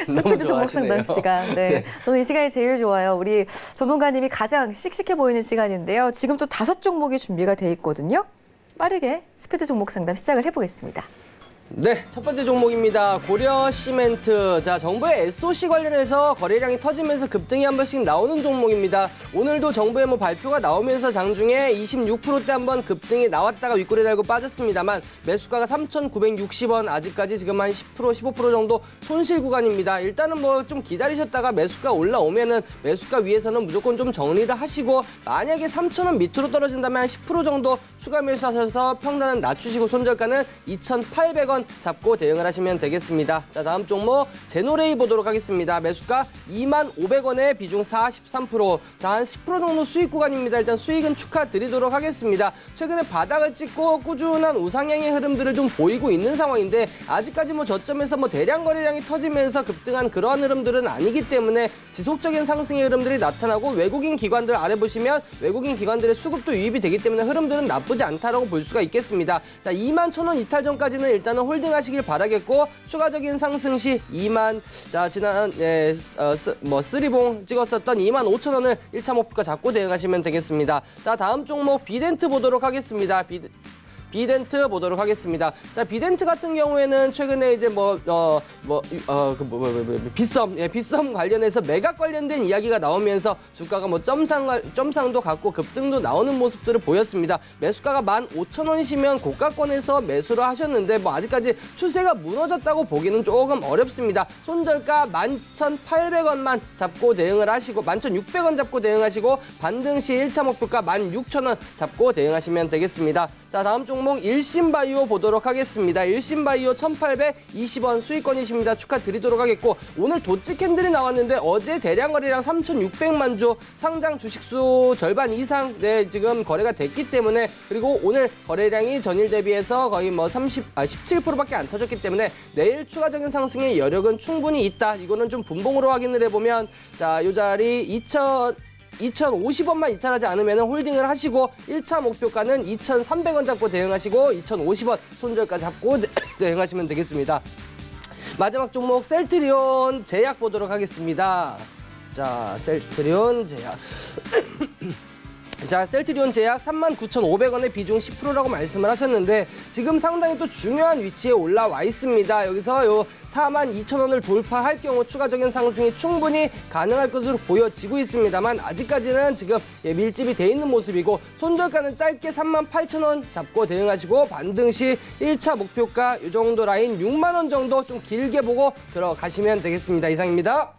스피드 종목 상담 시간. 네. 저는 이 시간이 제일 좋아요. 우리 전문가님이 가장 씩씩해 보이는 시간인데요. 지금 또 5종목이 준비가 돼 있거든요. 빠르게 스피드 종목 상담 시작을 해보겠습니다. 네, 첫 번째 종목입니다. 고려 시멘트. 자, 정부의 SOC 관련해서 거래량이 터지면서 급등이 한 번씩 나오는 종목입니다. 오늘도 정부의 발표가 나오면서 장중에 26%대 한번 급등이 나왔다가 윗꼬리 달고 빠졌습니다만 매수가가 3,960원, 아직까지 지금 한 10%, 15% 정도 손실 구간입니다. 일단은 좀 기다리셨다가 매수가 올라오면은 매수가 위에서는 무조건 좀 정리를 하시고 만약에 3,000원 밑으로 떨어진다면 한 10% 정도 추가 매수하셔서 평단은 낮추시고 손절가는 2,800원 300원 잡고 대응을 하시면 되겠습니다. 자, 다음 종목 제노레이 보도록 하겠습니다. 매수가 25,500원에 비중 43%. 자, 한 10% 정도 수익 구간입니다. 일단 수익은 축하드리도록 하겠습니다. 최근에 바닥을 찍고 꾸준한 우상향의 흐름들을 좀 보이고 있는 상황인데 아직까지 뭐 저점에서 뭐 대량 거래량이 터지면서 급등한 그러한 흐름들은 아니기 때문에 지속적인 상승의 흐름들이 나타나고 외국인 기관들 아래 보시면 외국인 기관들의 수급도 유입이 되기 때문에 흐름들은 나쁘지 않다라고 볼 수가 있겠습니다. 자, 21,000원 이탈 전까지는 일단은 홀딩하시길 바라겠고 추가적인 상승 시 자, 지난 쓰리봉 찍었었던 25,000원을 1차 목표가 잡고 대응하시면 되겠습니다. 자, 다음 종목 비덴트 보도록 하겠습니다. 비덴트 보도록 하겠습니다. 자, 비덴트 같은 경우에는 최근에 이제 빗썸 관련해서 매각 관련된 이야기가 나오면서 주가가 뭐 점상도 갖고 급등도 나오는 모습들을 보였습니다. 매수가가 15,000원이시면 고가권에서 매수를 하셨는데 뭐 아직까지 추세가 무너졌다고 보기는 조금 어렵습니다. 손절가 11,800원만 잡고 대응을 하시고 11,600원 잡고 대응하시고 반등 시 1차 목표가 16,000원 잡고 대응하시면 되겠습니다. 자, 다음 종목 일신바이오 보도록 하겠습니다. 일신바이오 1,820원 수익권이십니다. 축하드리도록 하겠고 오늘 도치 캔들이 나왔는데 어제 대량 거래량 3,600만 주 상장 주식수 절반 이상 지금 거래가 됐기 때문에 그리고 오늘 거래량이 전일 대비해서 거의 뭐 17%밖에 안 터졌기 때문에 내일 추가적인 상승의 여력은 충분히 있다. 이거는 좀 분봉으로 확인을 해보면 자, 이 자리 2,050원만 이탈하지 않으면 홀딩을 하시고 1차 목표가는 2,300원 잡고 대응하시고 2,050원 손절가 잡고 대응하시면 되겠습니다. 마지막 종목 셀트리온 제약 보도록 하겠습니다. 자, 셀트리온 제약. 자, 셀트리온 제약 39,500원에 비중 10%라고 말씀을 하셨는데 지금 상당히 또 중요한 위치에 올라와 있습니다. 여기서 요 42,000원을 돌파할 경우 추가적인 상승이 충분히 가능할 것으로 보여지고 있습니다만 아직까지는 지금 밀집이 돼 있는 모습이고 손절가는 짧게 38,000원 잡고 대응하시고 반등 시 1차 목표가 이 정도 라인 6만 원 정도 좀 길게 보고 들어가시면 되겠습니다. 이상입니다.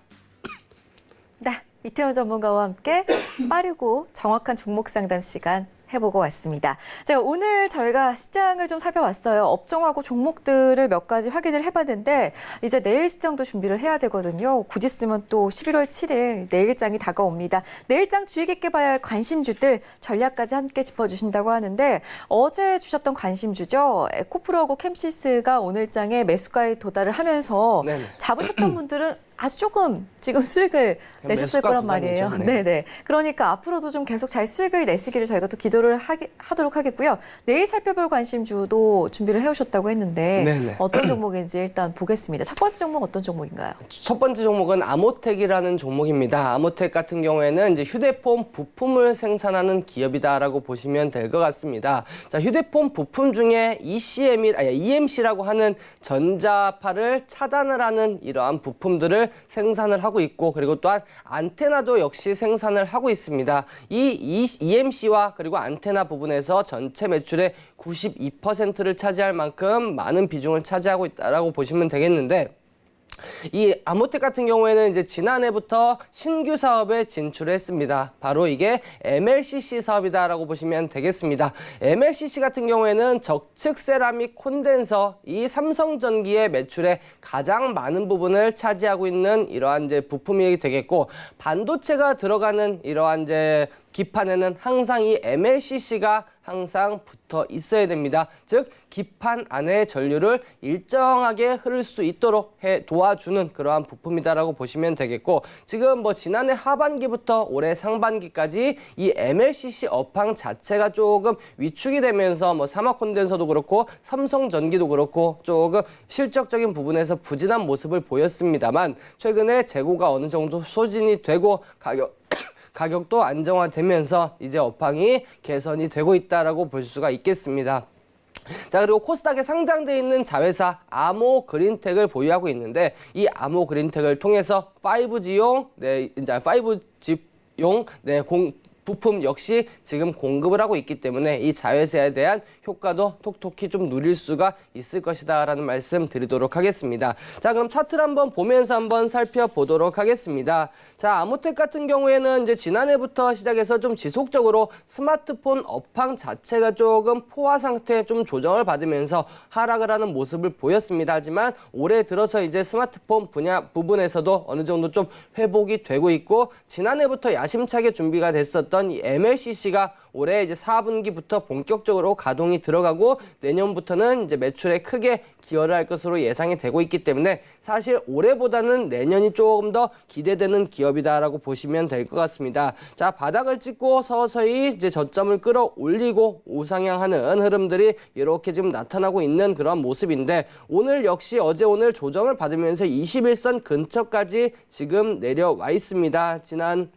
네, 이태원 전문가와 함께 빠르고 정확한 종목 상담 시간 해보고 왔습니다. 자, 오늘 저희가 시장을 좀 살펴봤어요. 업종하고 종목들을 몇 가지 확인을 해봤는데 이제 내일 시장도 준비를 해야 되거든요. 곧 있으면 또 11월 7일 내일장이 다가옵니다. 내일장 주의 깊게 봐야 할 관심주들 전략까지 함께 짚어주신다고 하는데 어제 주셨던 관심주죠. 에코프로하고 캠시스가 오늘장에 매수가에 도달을 하면서 네네. 잡으셨던 분들은 아주 조금 지금 수익을 내셨을 거란 말이에요. 네네. 그러니까 앞으로도 좀 계속 잘 수익을 내시기를 저희가 또 기도를 하도록 하겠고요. 내일 살펴볼 관심주도 준비를 해오셨다고 했는데 네네. 어떤 종목인지 일단 보겠습니다. 첫 번째 종목 어떤 종목인가요? 첫 번째 종목은 아모텍이라는 종목입니다. 아모텍 같은 경우에는 이제 휴대폰 부품을 생산하는 기업이다라고 보시면 될 것 같습니다. 자, 휴대폰 부품 중에 EMC라고 하는 전자파를 차단을 하는 이러한 부품들을 생산을 하고 있고 그리고 또한 안테나도 역시 생산을 하고 있습니다. 이 EMC와 그리고 안테나 부분에서 전체 매출의 92%를 차지할 만큼 많은 비중을 차지하고 있다라고 보시면 되겠는데 이 아모텍 같은 경우에는 이제 지난해부터 신규 사업에 진출했습니다. 바로 이게 MLCC 사업이다라고 보시면 되겠습니다. MLCC 같은 경우에는 적측 세라믹 콘덴서, 이 삼성전기의 매출의 가장 많은 부분을 차지하고 있는 이러한 이제 부품이 되겠고 반도체가 들어가는 이러한 이제 기판에는 항상 이 MLCC가 항상 붙어 있어야 됩니다. 즉 기판 안에 전류를 일정하게 흐를 수 있도록 도와주는 그러한 부품이다라고 보시면 되겠고 지금 뭐 지난해 하반기부터 올해 상반기까지 이 MLCC 업황 자체가 조금 위축이 되면서 뭐 사막 콘덴서도 그렇고 삼성전기도 그렇고 조금 실적적인 부분에서 부진한 모습을 보였습니다만 최근에 재고가 어느 정도 소진이 되고 가격도 안정화되면서 이제 업황이 개선이 되고 있다라고 볼 수가 있겠습니다. 자, 그리고 코스닥에 상장되어 있는 자회사 아모그린텍을 보유하고 있는데 이 아모그린텍을 통해서 5G용 부품 역시 지금 공급을 하고 있기 때문에 이 자회사에 대한 효과도 톡톡히 좀 누릴 수가 있을 것이다라는 말씀 드리도록 하겠습니다. 자, 그럼 차트를 한번 보면서 한번 살펴보도록 하겠습니다. 자, 아모텍 같은 경우에는 이제 지난해부터 시작해서 좀 지속적으로 스마트폰 업황 자체가 조금 포화 상태 좀 조정을 받으면서 하락을 하는 모습을 보였습니다. 하지만 올해 들어서 이제 스마트폰 분야 부분에서도 어느 정도 좀 회복이 되고 있고, 지난해부터 야심차게 준비가 됐었던 이 MLCC가 올해 이제 4분기부터 본격적으로 가동이 들어가고 내년부터는 이제 매출에 크게 기여를 할 것으로 예상이 되고 있기 때문에 사실 올해보다는 내년이 조금 더 기대되는 기업이다라고 보시면 될 것 같습니다. 자, 바닥을 찍고 서서히 이제 저점을 끌어올리고 우상향하는 흐름들이 이렇게 지금 나타나고 있는 그런 모습인데, 오늘 역시 어제 오늘 조정을 받으면서 21선 근처까지 지금 내려와 있습니다. 지난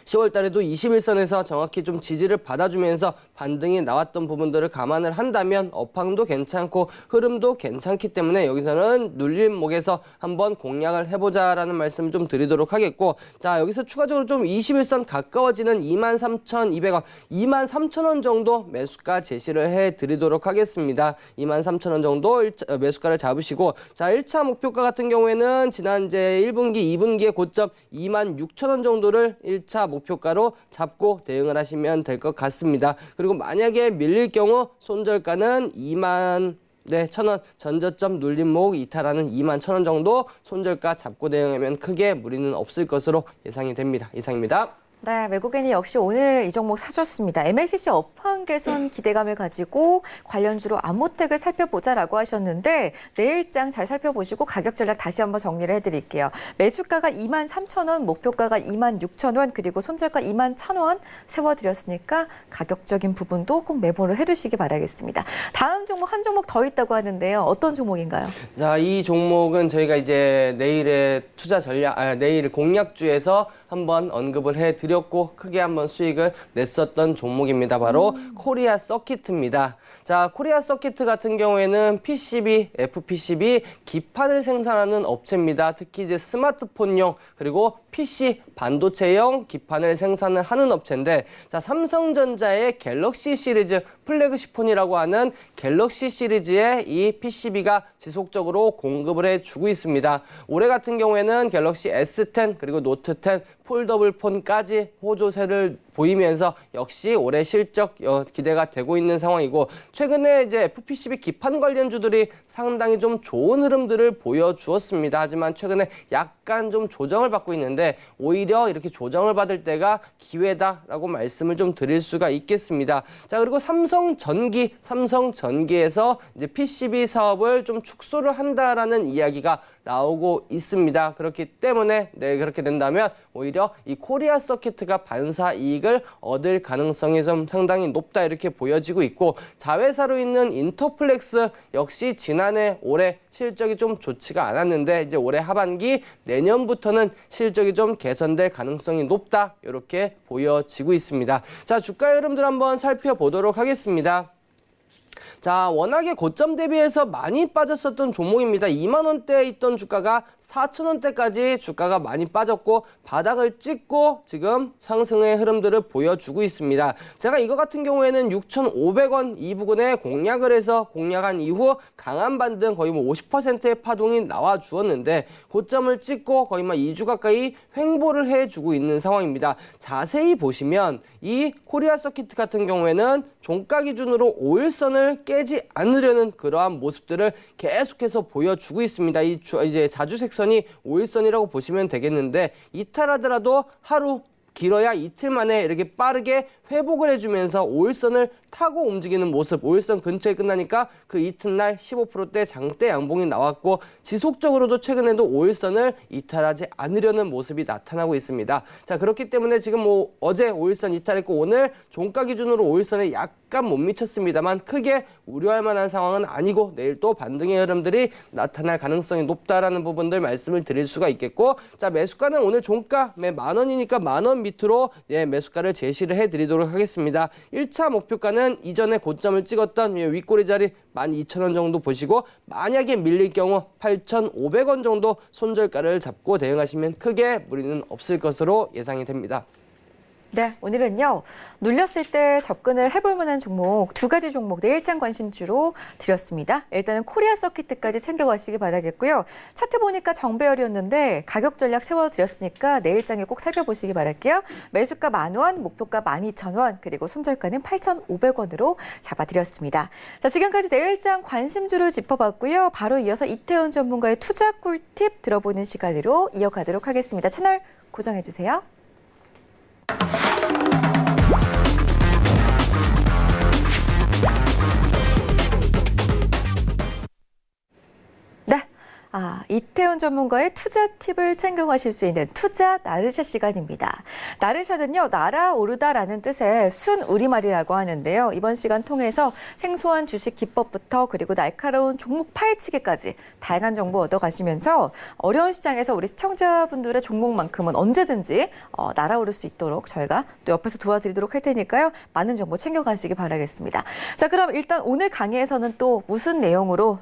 10월 달에도 21선에서 정확히 좀 지지를 받아주면서 반등이 나왔던 부분들을 감안을 한다면 업황도 괜찮고 흐름도 괜찮기 때문에 여기서는 눌림목에서 한번 공략을 해보자라는 말씀 좀 드리도록 하겠고, 자, 여기서 추가적으로 좀 21선 가까워지는 23,200원, 23,000원 정도 매수가 제시를 해드리도록 하겠습니다. 23,000원 정도 매수가를 잡으시고, 자, 1차 목표가 같은 경우에는 지난 이제 1분기, 2분기의 고점 26,000원 정도를 1차 목표가로 잡고 대응을 하시면 될 것 같습니다. 그리고 만약에 밀릴 경우 손절가는 21,000원, 전저점 눌림목 이탈하는 21,000원 정도 손절가 잡고 대응하면 크게 무리는 없을 것으로 예상이 됩니다. 이상입니다. 네, 외국인이 역시 오늘 이 종목 사줬습니다. MLCC 업황 개선 기대감을 가지고 관련주로 아모텍을 살펴보자라고 하셨는데, 내일장 잘 살펴보시고 가격 전략 다시 한번 정리를 해드릴게요. 매수가가 23,000원, 목표가가 26,000원, 그리고 손절가 21,000원 세워드렸으니까 가격적인 부분도 꼭 메모를 해두시기 바라겠습니다. 다음 종목 한 종목 더 있다고 하는데요. 어떤 종목인가요? 자, 이 종목은 저희가 이제 내일의 투자 전략, 내일 공략주에서 한번 언급을 해드렸고 크게 한번 수익을 냈었던 종목입니다. 바로 코리아 서키트입니다. 자, 코리아 서키트 같은 경우에는 PCB, FPCB 기판을 생산하는 업체입니다. 특히 이제 스마트폰용 그리고 PC 반도체용 기판을 생산을 하는 업체인데, 자, 삼성전자의 갤럭시 시리즈 플래그십폰이라고 하는 갤럭시 시리즈의 이 PCB가 지속적으로 공급을 해주고 있습니다. 올해 같은 경우에는 갤럭시 S10 그리고 노트 10 폴더블 폰까지 호조세를 보이면서 역시 올해 실적 기대가 되고 있는 상황이고, 최근에 이제 FPCB 기판 관련주들이 상당히 좀 좋은 흐름들을 보여주었습니다. 하지만 최근에 약간 좀 조정을 받고 있는데 오히려 이렇게 조정을 받을 때가 기회다라고 말씀을 좀 드릴 수가 있겠습니다. 자, 그리고 삼성전기에서 이제 PCB 사업을 좀 축소를 한다라는 이야기가 나오고 있습니다. 그렇기 때문에 그렇게 된다면 오히려 이 코리아 서키트가 반사 이익을 얻을 가능성이 좀 상당히 높다 이렇게 보여지고 있고, 자회사로 있는 인터플렉스 역시 지난해 올해 실적이 좀 좋지가 않았는데 이제 올해 하반기 내년부터는 실적이 좀 개선될 가능성이 높다 이렇게 보여지고 있습니다. 자, 주가의 흐름들 한번 살펴보도록 하겠습니다. 자, 워낙에 고점 대비해서 많이 빠졌었던 종목입니다. 2만 원대에 있던 주가가 4천 원대까지 주가가 많이 빠졌고 바닥을 찍고 지금 상승의 흐름들을 보여주고 있습니다. 제가 이거 같은 경우에는 6,500원 이 부근에 공략을 해서 공략한 이후 강한 반등 거의 뭐 50%의 파동이 나와 주었는데, 고점을 찍고 거의 막 2주 가까이 횡보를 해주고 있는 상황입니다. 자세히 보시면 이 코리아 서키트 같은 경우에는 종가 기준으로 5일선을 깨지 않으려는 그러한 모습들을 계속해서 보여주고 있습니다. 이제 자주색선이 5일선이라고 보시면 되겠는데, 이탈하더라도 하루 길어야 이틀 만에 이렇게 빠르게 회복을 해주면서 5일선을 타고 움직이는 모습, 5일선 근처에 끝나니까 그 이튿날 15%대 장대 양봉이 나왔고, 지속적으로도 최근에도 5일선을 이탈하지 않으려는 모습이 나타나고 있습니다. 자, 그렇기 때문에 지금 뭐 어제 5일선 이탈했고 오늘 종가 기준으로 5일선에 약간 못 미쳤습니다만 크게 우려할 만한 상황은 아니고 내일 또 반등의 흐름들이 나타날 가능성이 높다라는 부분들 말씀을 드릴 수가 있겠고, 자, 매수가는 오늘 종가 10,000원이니까 10,000원 밑으로 매수가를 제시를 해드리도록 하겠습니다. 1차 목표가는 이전에 고점을 찍었던 윗꼬리 자리 12,000원 정도 보시고, 만약에 밀릴 경우 8,500원 정도 손절가를 잡고 대응하시면 크게 무리는 없을 것으로 예상이 됩니다. 네, 오늘은요. 눌렸을 때 접근을 해볼 만한 종목 2가지 종목 내일장 관심주로 드렸습니다. 일단은 코리아 서킷까지 챙겨가시기 바라겠고요. 차트 보니까 정배열이었는데 가격 전략 세워드렸으니까 내일장에 꼭 살펴보시기 바랄게요. 매수가 10,000원, 목표가 12,000원, 그리고 손절가는 8,500원으로 잡아드렸습니다. 자, 지금까지 내일장 관심주를 짚어봤고요. 바로 이어서 이태훈 전문가의 투자 꿀팁 들어보는 시간으로 이어가도록 하겠습니다. 채널 고정해주세요. 네. 이태훈 전문가의 투자 팁을 챙겨가실 수 있는 투자 나르샤 시간입니다. 나르샤는요, 날아오르다라는 뜻의 순 우리말이라고 하는데요. 이번 시간 통해서 생소한 주식 기법부터 그리고 날카로운 종목 파헤치기까지 다양한 정보 얻어가시면서 어려운 시장에서 우리 시청자분들의 종목만큼은 언제든지 날아오를 수 있도록 저희가 또 옆에서 도와드리도록 할 테니까요. 많은 정보 챙겨가시기 바라겠습니다. 자, 그럼 일단 오늘 강의에서는 또 무슨 내용으로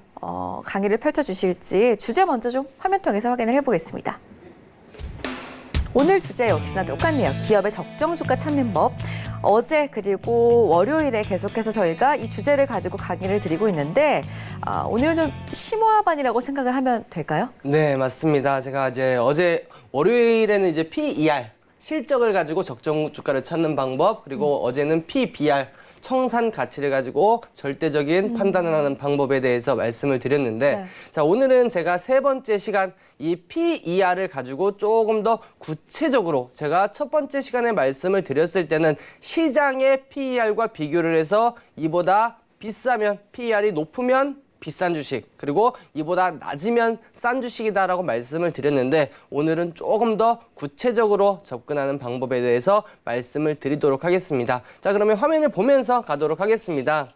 강의를 펼쳐주실지 주제 먼저 좀 화면 통해서 확인을 해보겠습니다. 오늘 주제 역시나 똑같네요. 기업의 적정 주가 찾는 법. 어제 그리고 월요일에 계속해서 저희가 이 주제를 가지고 강의를 드리고 있는데 오늘은 좀 심화반이라고 생각을 하면 될까요? 네, 맞습니다. 제가 이제 어제 월요일에는 이제 PER 실적을 가지고 적정 주가를 찾는 방법, 그리고 어제는 PBR 청산 가치를 가지고 절대적인 판단을 하는 방법에 대해서 말씀을 드렸는데, 네. 자, 오늘은 제가 3번째 시간 이 PER을 가지고 조금 더 구체적으로, 제가 첫 번째 시간에 말씀을 드렸을 때는 시장의 PER과 비교를 해서 이보다 비싸면, PER이 높으면 비싼 주식, 그리고 이보다 낮으면 싼 주식이다라고 말씀을 드렸는데, 오늘은 조금 더 구체적으로 접근하는 방법에 대해서 말씀을 드리도록 하겠습니다. 자, 그러면 화면을 보면서 가도록 하겠습니다.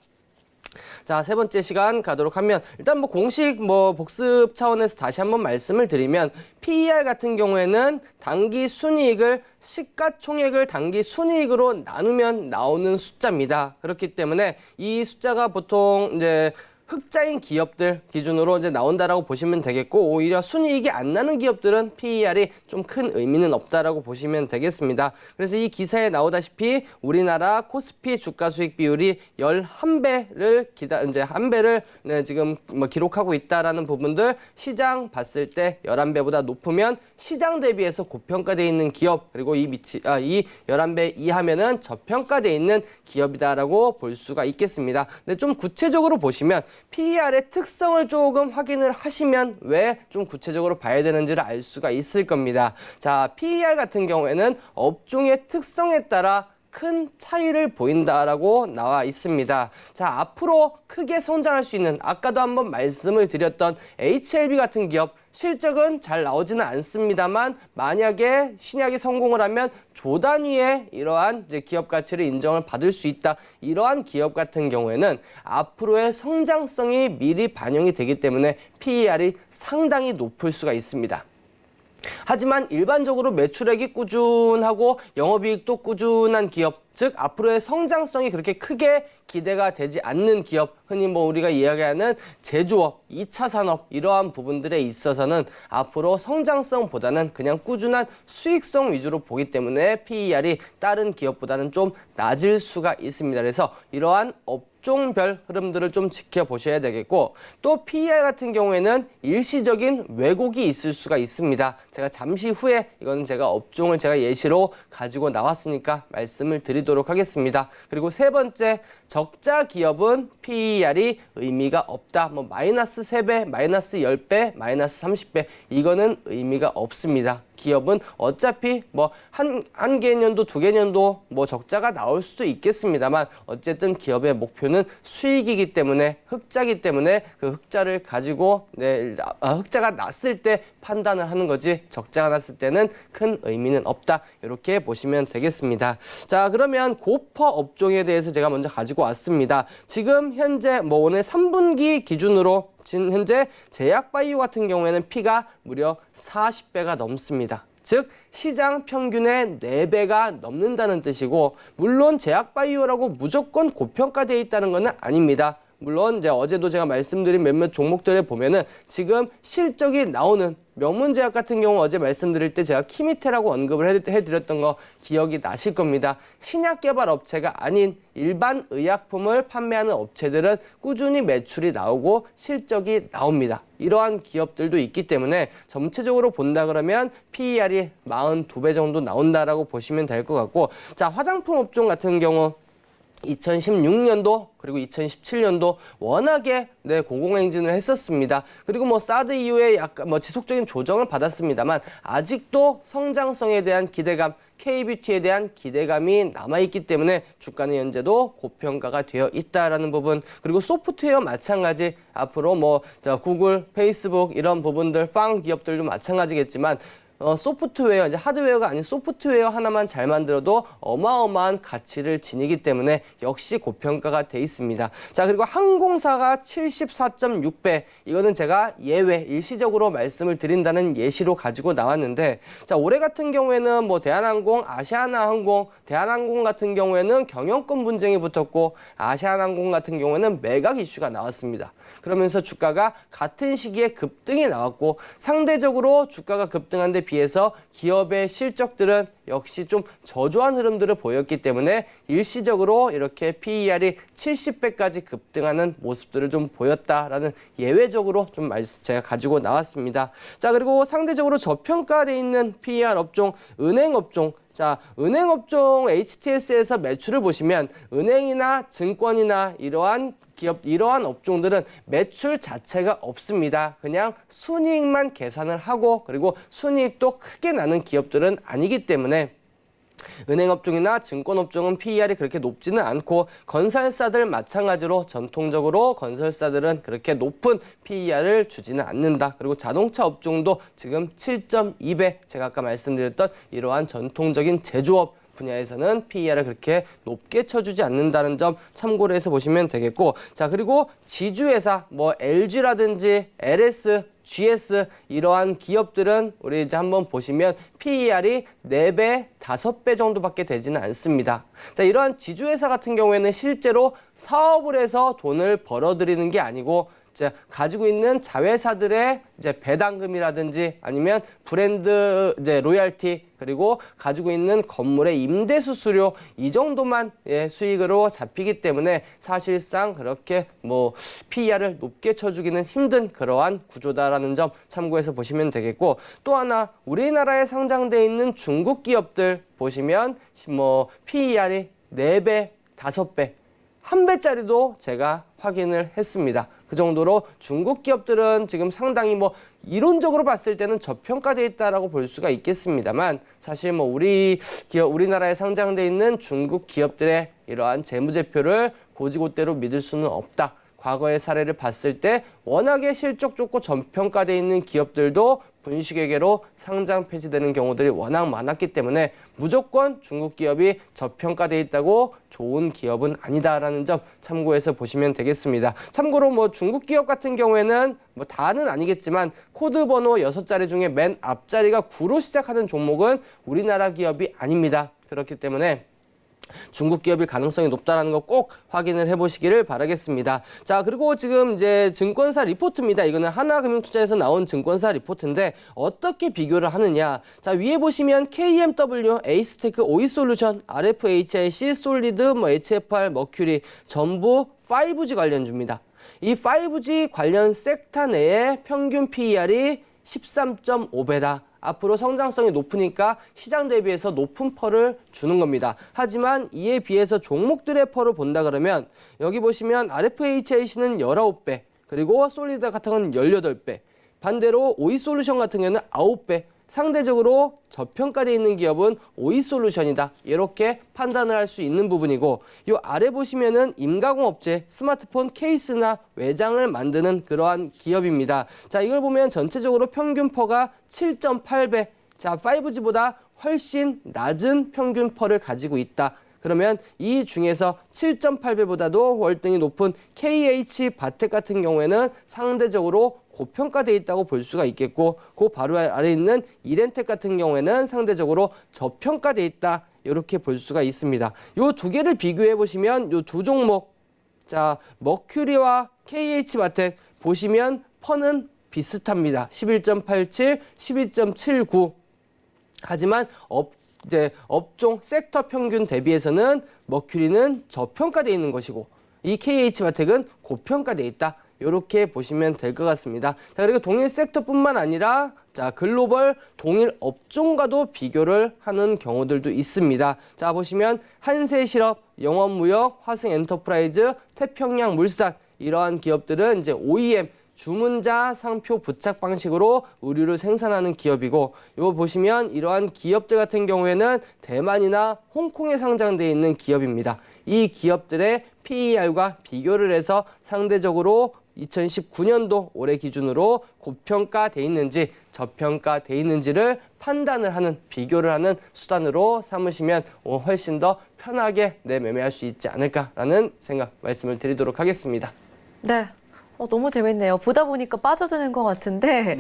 자, 3번째 시간 가도록 하면, 일단 공식 복습 차원에서 다시 한번 말씀을 드리면, PER 같은 경우에는 단기 순이익을 시가총액을 단기 순이익으로 나누면 나오는 숫자입니다. 그렇기 때문에 이 숫자가 보통 이제 흑자인 기업들 기준으로 이제 나온다라고 보시면 되겠고, 오히려 순이익이 안 나는 기업들은 PER이 좀 큰 의미는 없다라고 보시면 되겠습니다. 그래서 이 기사에 나오다시피 우리나라 코스피 주가 수익 비율이 11배를 이제 한 배를 지금 기록하고 있다라는 부분들, 시장 봤을 때 11배보다 높으면 시장 대비해서 고평가되어 있는 기업, 그리고 이 11배 이하면은 저평가되어 있는 기업이다라고 볼 수가 있겠습니다. 근데 좀 구체적으로 보시면 PER의 특성을 조금 확인을 하시면 왜 좀 구체적으로 봐야 되는지를 알 수가 있을 겁니다. 자, PER 같은 경우에는 업종의 특성에 따라 큰 차이를 보인다라고 나와 있습니다. 자, 앞으로 크게 성장할 수 있는, 아까도 한번 말씀을 드렸던 HLB 같은 기업, 실적은 잘 나오지는 않습니다만 만약에 신약이 성공을 하면 조 단위의 이러한 이제 기업 가치를 인정을 받을 수 있다. 이러한 기업 같은 경우에는 앞으로의 성장성이 미리 반영이 되기 때문에 PER이 상당히 높을 수가 있습니다. 하지만 일반적으로 매출액이 꾸준하고 영업이익도 꾸준한 기업, 즉 앞으로의 성장성이 그렇게 크게 기대가 되지 않는 기업, 흔히 우리가 이야기하는 제조업, 2차 산업, 이러한 부분들에 있어서는 앞으로 성장성보다는 그냥 꾸준한 수익성 위주로 보기 때문에 PER이 다른 기업보다는 좀 낮을 수가 있습니다. 그래서 이러한 업종별 흐름들을 좀 지켜보셔야 되겠고, 또 PER 같은 경우에는 일시적인 왜곡이 있을 수가 있습니다. 제가 잠시 후에 이거는 제가 업종을 제가 예시로 가지고 나왔으니까 말씀을 드리도록 하겠습니다. 그리고 3번째, 적자 기업은 PER이 의미가 없다. 마이너스 3배, 마이너스 10배, 마이너스 30배, 이거는 의미가 없습니다. 기업은 어차피 한 개년도, 2개년도 적자가 나올 수도 있겠습니다만, 어쨌든 기업의 목표는 수익이기 때문에, 흑자기 때문에 그 흑자를 가지고 흑자가 났을 때 판단을 하는 거지, 적자가 났을 때는 큰 의미는 없다. 이렇게 보시면 되겠습니다. 자, 그러면 고퍼 업종에 대해서 제가 먼저 가지고 왔습니다. 지금 현재 오늘 3분기 기준으로 현재 제약바이오 같은 경우에는 P가 무려 40배가 넘습니다. 즉 시장 평균의 4배가 넘는다는 뜻이고, 물론 제약바이오라고 무조건 고평가되어 있다는 것은 아닙니다. 물론 이제 어제도 제가 말씀드린 몇몇 종목들에 보면은 지금 실적이 나오는 명문제약 같은 경우 어제 말씀드릴 때 제가 키미테라고 언급을 해드렸던 거 기억이 나실 겁니다. 신약 개발 업체가 아닌 일반 의약품을 판매하는 업체들은 꾸준히 매출이 나오고 실적이 나옵니다. 이러한 기업들도 있기 때문에 전체적으로 본다 그러면 PER이 42배 정도 나온다라고 보시면 될 것 같고, 자, 화장품 업종 같은 경우 2016년도 그리고 2017년도 워낙에 고공행진을 했었습니다. 그리고 뭐 사드 이후에 약간 뭐 지속적인 조정을 받았습니다만 아직도 성장성에 대한 기대감, K뷰티에 대한 기대감이 남아있기 때문에 주가는 현재도 고평가가 되어 있다라는 부분, 그리고 소프트웨어 마찬가지, 앞으로 뭐 구글, 페이스북 이런 부분들, 빵 기업들도 마찬가지겠지만 소프트웨어, 이제 하드웨어가 아닌 소프트웨어 하나만 잘 만들어도 어마어마한 가치를 지니기 때문에 역시 고평가가 돼 있습니다. 자, 그리고 항공사가 74.6배, 이거는 제가 예외, 일시적으로 말씀을 드린다는 예시로 가지고 나왔는데, 자, 올해 같은 경우에는 뭐 대한항공, 아시아나항공, 대한항공 같은 경우에는 경영권 분쟁이 붙었고, 아시아나항공 같은 경우에는 매각 이슈가 나왔습니다. 그러면서 주가가 같은 시기에 급등이 나왔고, 상대적으로 주가가 급등한 데 비해서 기업의 실적들은 역시 좀 저조한 흐름들을 보였기 때문에 일시적으로 이렇게 PER이 70배까지 급등하는 모습들을 좀 보였다라는 예외적으로 좀 제가 가지고 나왔습니다. 자, 그리고 상대적으로 저평가되어 있는 PER 업종, 은행 업종. 자, 은행 업종 HTS에서 매출을 보시면 은행이나 증권이나 이러한 기업, 이러한 업종들은 매출 자체가 없습니다. 그냥 순이익만 계산을 하고, 그리고 순이익도 크게 나는 기업들은 아니기 때문에 은행 업종이나 증권 업종은 PER이 그렇게 높지는 않고, 건설사들 마찬가지로 전통적으로 건설사들은 그렇게 높은 PER을 주지는 않는다. 그리고 자동차 업종도 지금 7.2배, 제가 아까 말씀드렸던 이러한 전통적인 제조업 분야에서는 PER을 그렇게 높게 쳐주지 않는다는 점 참고를 해서 보시면 되겠고, 자, 그리고 지주회사 뭐 LG라든지 LS, GS 이러한 기업들은 우리 이제 한번 보시면 PER이 4배, 5배 정도밖에 되지는 않습니다. 자, 이러한 지주회사 같은 경우에는 실제로 사업을 해서 돈을 벌어들이는 게 아니고 가지고 있는 자회사들의 이제 배당금이라든지 아니면 브랜드 이제 로열티, 그리고 가지고 있는 건물의 임대 수수료, 이 정도만 수익으로 잡히기 때문에 사실상 그렇게 뭐 PER을 높게 쳐주기는 힘든 그러한 구조다라는 점 참고해서 보시면 되겠고, 또 하나 우리나라에 상장돼 있는 중국 기업들 보시면 뭐 PER이 4배, 5배, 1배짜리도 제가 확인을 했습니다. 그 정도로 중국 기업들은 지금 상당히 뭐 이론적으로 봤을 때는 저평가되어 있다라고 볼 수가 있겠습니다만, 사실 뭐 우리나라에 상장돼 있는 중국 기업들의 이러한 재무제표를 고지고대로 믿을 수는 없다. 과거의 사례를 봤을 때 워낙에 실적 좋고 저평가되어 있는 기업들도 분식회계로 상장 폐지되는 경우들이 워낙 많았기 때문에 무조건 중국 기업이 저평가되어 있다고 좋은 기업은 아니다라는 점 참고해서 보시면 되겠습니다. 참고로 뭐 중국 기업 같은 경우에는 뭐 다는 아니겠지만 코드 번호 6자리 중에 맨 앞자리가 9로 시작하는 종목은 우리나라 기업이 아닙니다. 그렇기 때문에 중국 기업일 가능성이 높다라는 거 꼭 확인을 해보시기를 바라겠습니다. 자, 그리고 지금 이제 증권사 리포트입니다. 이거는 하나금융투자에서 나온 증권사 리포트인데 어떻게 비교를 하느냐? 자, 위에 보시면 KMW, 에이스테크, 오이솔루션, RFHIC, 솔리드, 뭐 HFR, 머큐리 전부 5G 관련주입니다. 이 5G 관련 섹터 내에 평균 PER이 13.5배다. 앞으로 성장성이 높으니까 시장 대비해서 높은 펄을 주는 겁니다. 하지만 이에 비해서 종목들의 펄을 본다 그러면 여기 보시면 RFHIC는 19배, 그리고 솔리드 같은 건 18배, 반대로 오이솔루션 같은 경우는 9배, 상대적으로 저평가되어 있는 기업은 오이솔루션이다. 이렇게 판단을 할 수 있는 부분이고, 이 아래 보시면은 임가공업체, 스마트폰 케이스나 외장을 만드는 그러한 기업입니다. 자, 이걸 보면 전체적으로 평균 퍼가 7.8배. 자, 5G보다 훨씬 낮은 평균 퍼를 가지고 있다. 그러면 이 중에서 7.8배보다도 월등히 높은 KH바텍 같은 경우에는 상대적으로 고평가되어 있다고 볼 수가 있겠고, 그 바로 아래 있는 이렌텍 같은 경우에는 상대적으로 저평가되어 있다. 이렇게 볼 수가 있습니다. 이 두 개를 비교해 보시면 이 두 종목, 자, 머큐리와 KH바텍 보시면 펀은 비슷합니다. 11.87, 12.79. 하지만 업종 섹터 평균 대비해서는 머큐리는 저평가되어 있는 것이고 이 KH바텍은 고평가되어 있다. 이렇게 보시면 될 것 같습니다. 자, 그리고 동일 섹터뿐만 아니라 글로벌 동일 업종과도 비교를 하는 경우들도 있습니다. 자, 보시면 한세실업, 영원무역, 화승엔터프라이즈, 태평양물산 이러한 기업들은 이제 OEM 주문자 상표 부착 방식으로 의류를 생산하는 기업이고, 이거 보시면 이러한 기업들 같은 경우에는 대만이나 홍콩에 상장되어 있는 기업입니다. 이 기업들의 PER과 비교를 해서 상대적으로 2019년도 올해 기준으로 고평가돼 있는지 저평가돼 있는지를 판단을 하는, 비교를 하는 수단으로 삼으시면 훨씬 더 편하게 매매할 수 있지 않을까라는 생각 말씀을 드리도록 하겠습니다. 네. 너무 재밌네요. 보다 보니까 빠져드는 것 같은데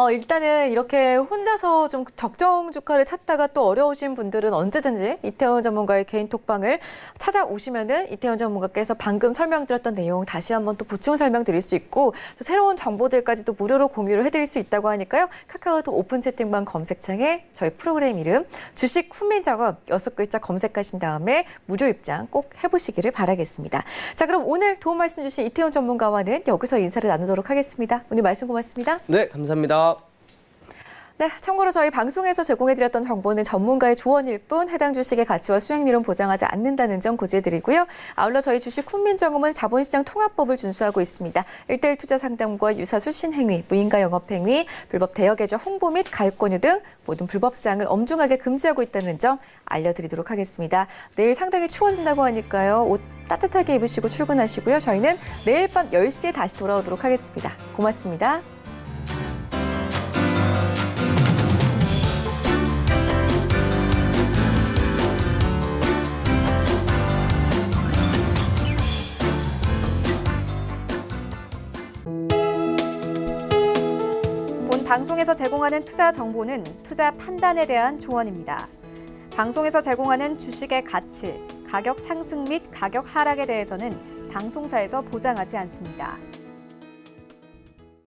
일단은 이렇게 혼자서 좀 적정 주가를 찾다가 또 어려우신 분들은 언제든지 이태원 전문가의 개인 톡방을 찾아오시면은 이태원 전문가께서 방금 설명드렸던 내용 다시 한번 또 보충 설명드릴 수 있고 또 새로운 정보들까지도 무료로 공유를 해드릴 수 있다고 하니까요. 카카오톡 오픈 채팅방 검색창에 저희 프로그램 이름 주식 훈민정음 6글자 검색하신 다음에 무료 입장 꼭 해보시기를 바라겠습니다. 자, 그럼 오늘 도움 말씀 주신 이태원 전문가와는 여기서 인사를 나누도록 하겠습니다. 오늘 말씀 고맙습니다. 네, 감사합니다. 네, 참고로 저희 방송에서 제공해드렸던 정보는 전문가의 조언일 뿐 해당 주식의 가치와 수익률은 보장하지 않는다는 점 고지해드리고요. 아울러 저희 주식 훈민정음은 자본시장 통합법을 준수하고 있습니다. 1:1 투자 상담과 유사수 신행위, 무인가 영업행위, 불법 대여계좌 홍보 및 가입 권유 등 모든 불법 사항을 엄중하게 금지하고 있다는 점 알려드리도록 하겠습니다. 내일 상당히 추워진다고 하니까요. 옷 따뜻하게 입으시고 출근하시고요. 저희는 내일 밤 10시에 다시 돌아오도록 하겠습니다. 고맙습니다. 본 방송에서 제공하는 투자 정보는 투자 판단에 대한 조언입니다. 방송에서 제공하는 주식의 가치, 가격 상승 및 가격 하락에 대해서는 방송사에서 보장하지 않습니다.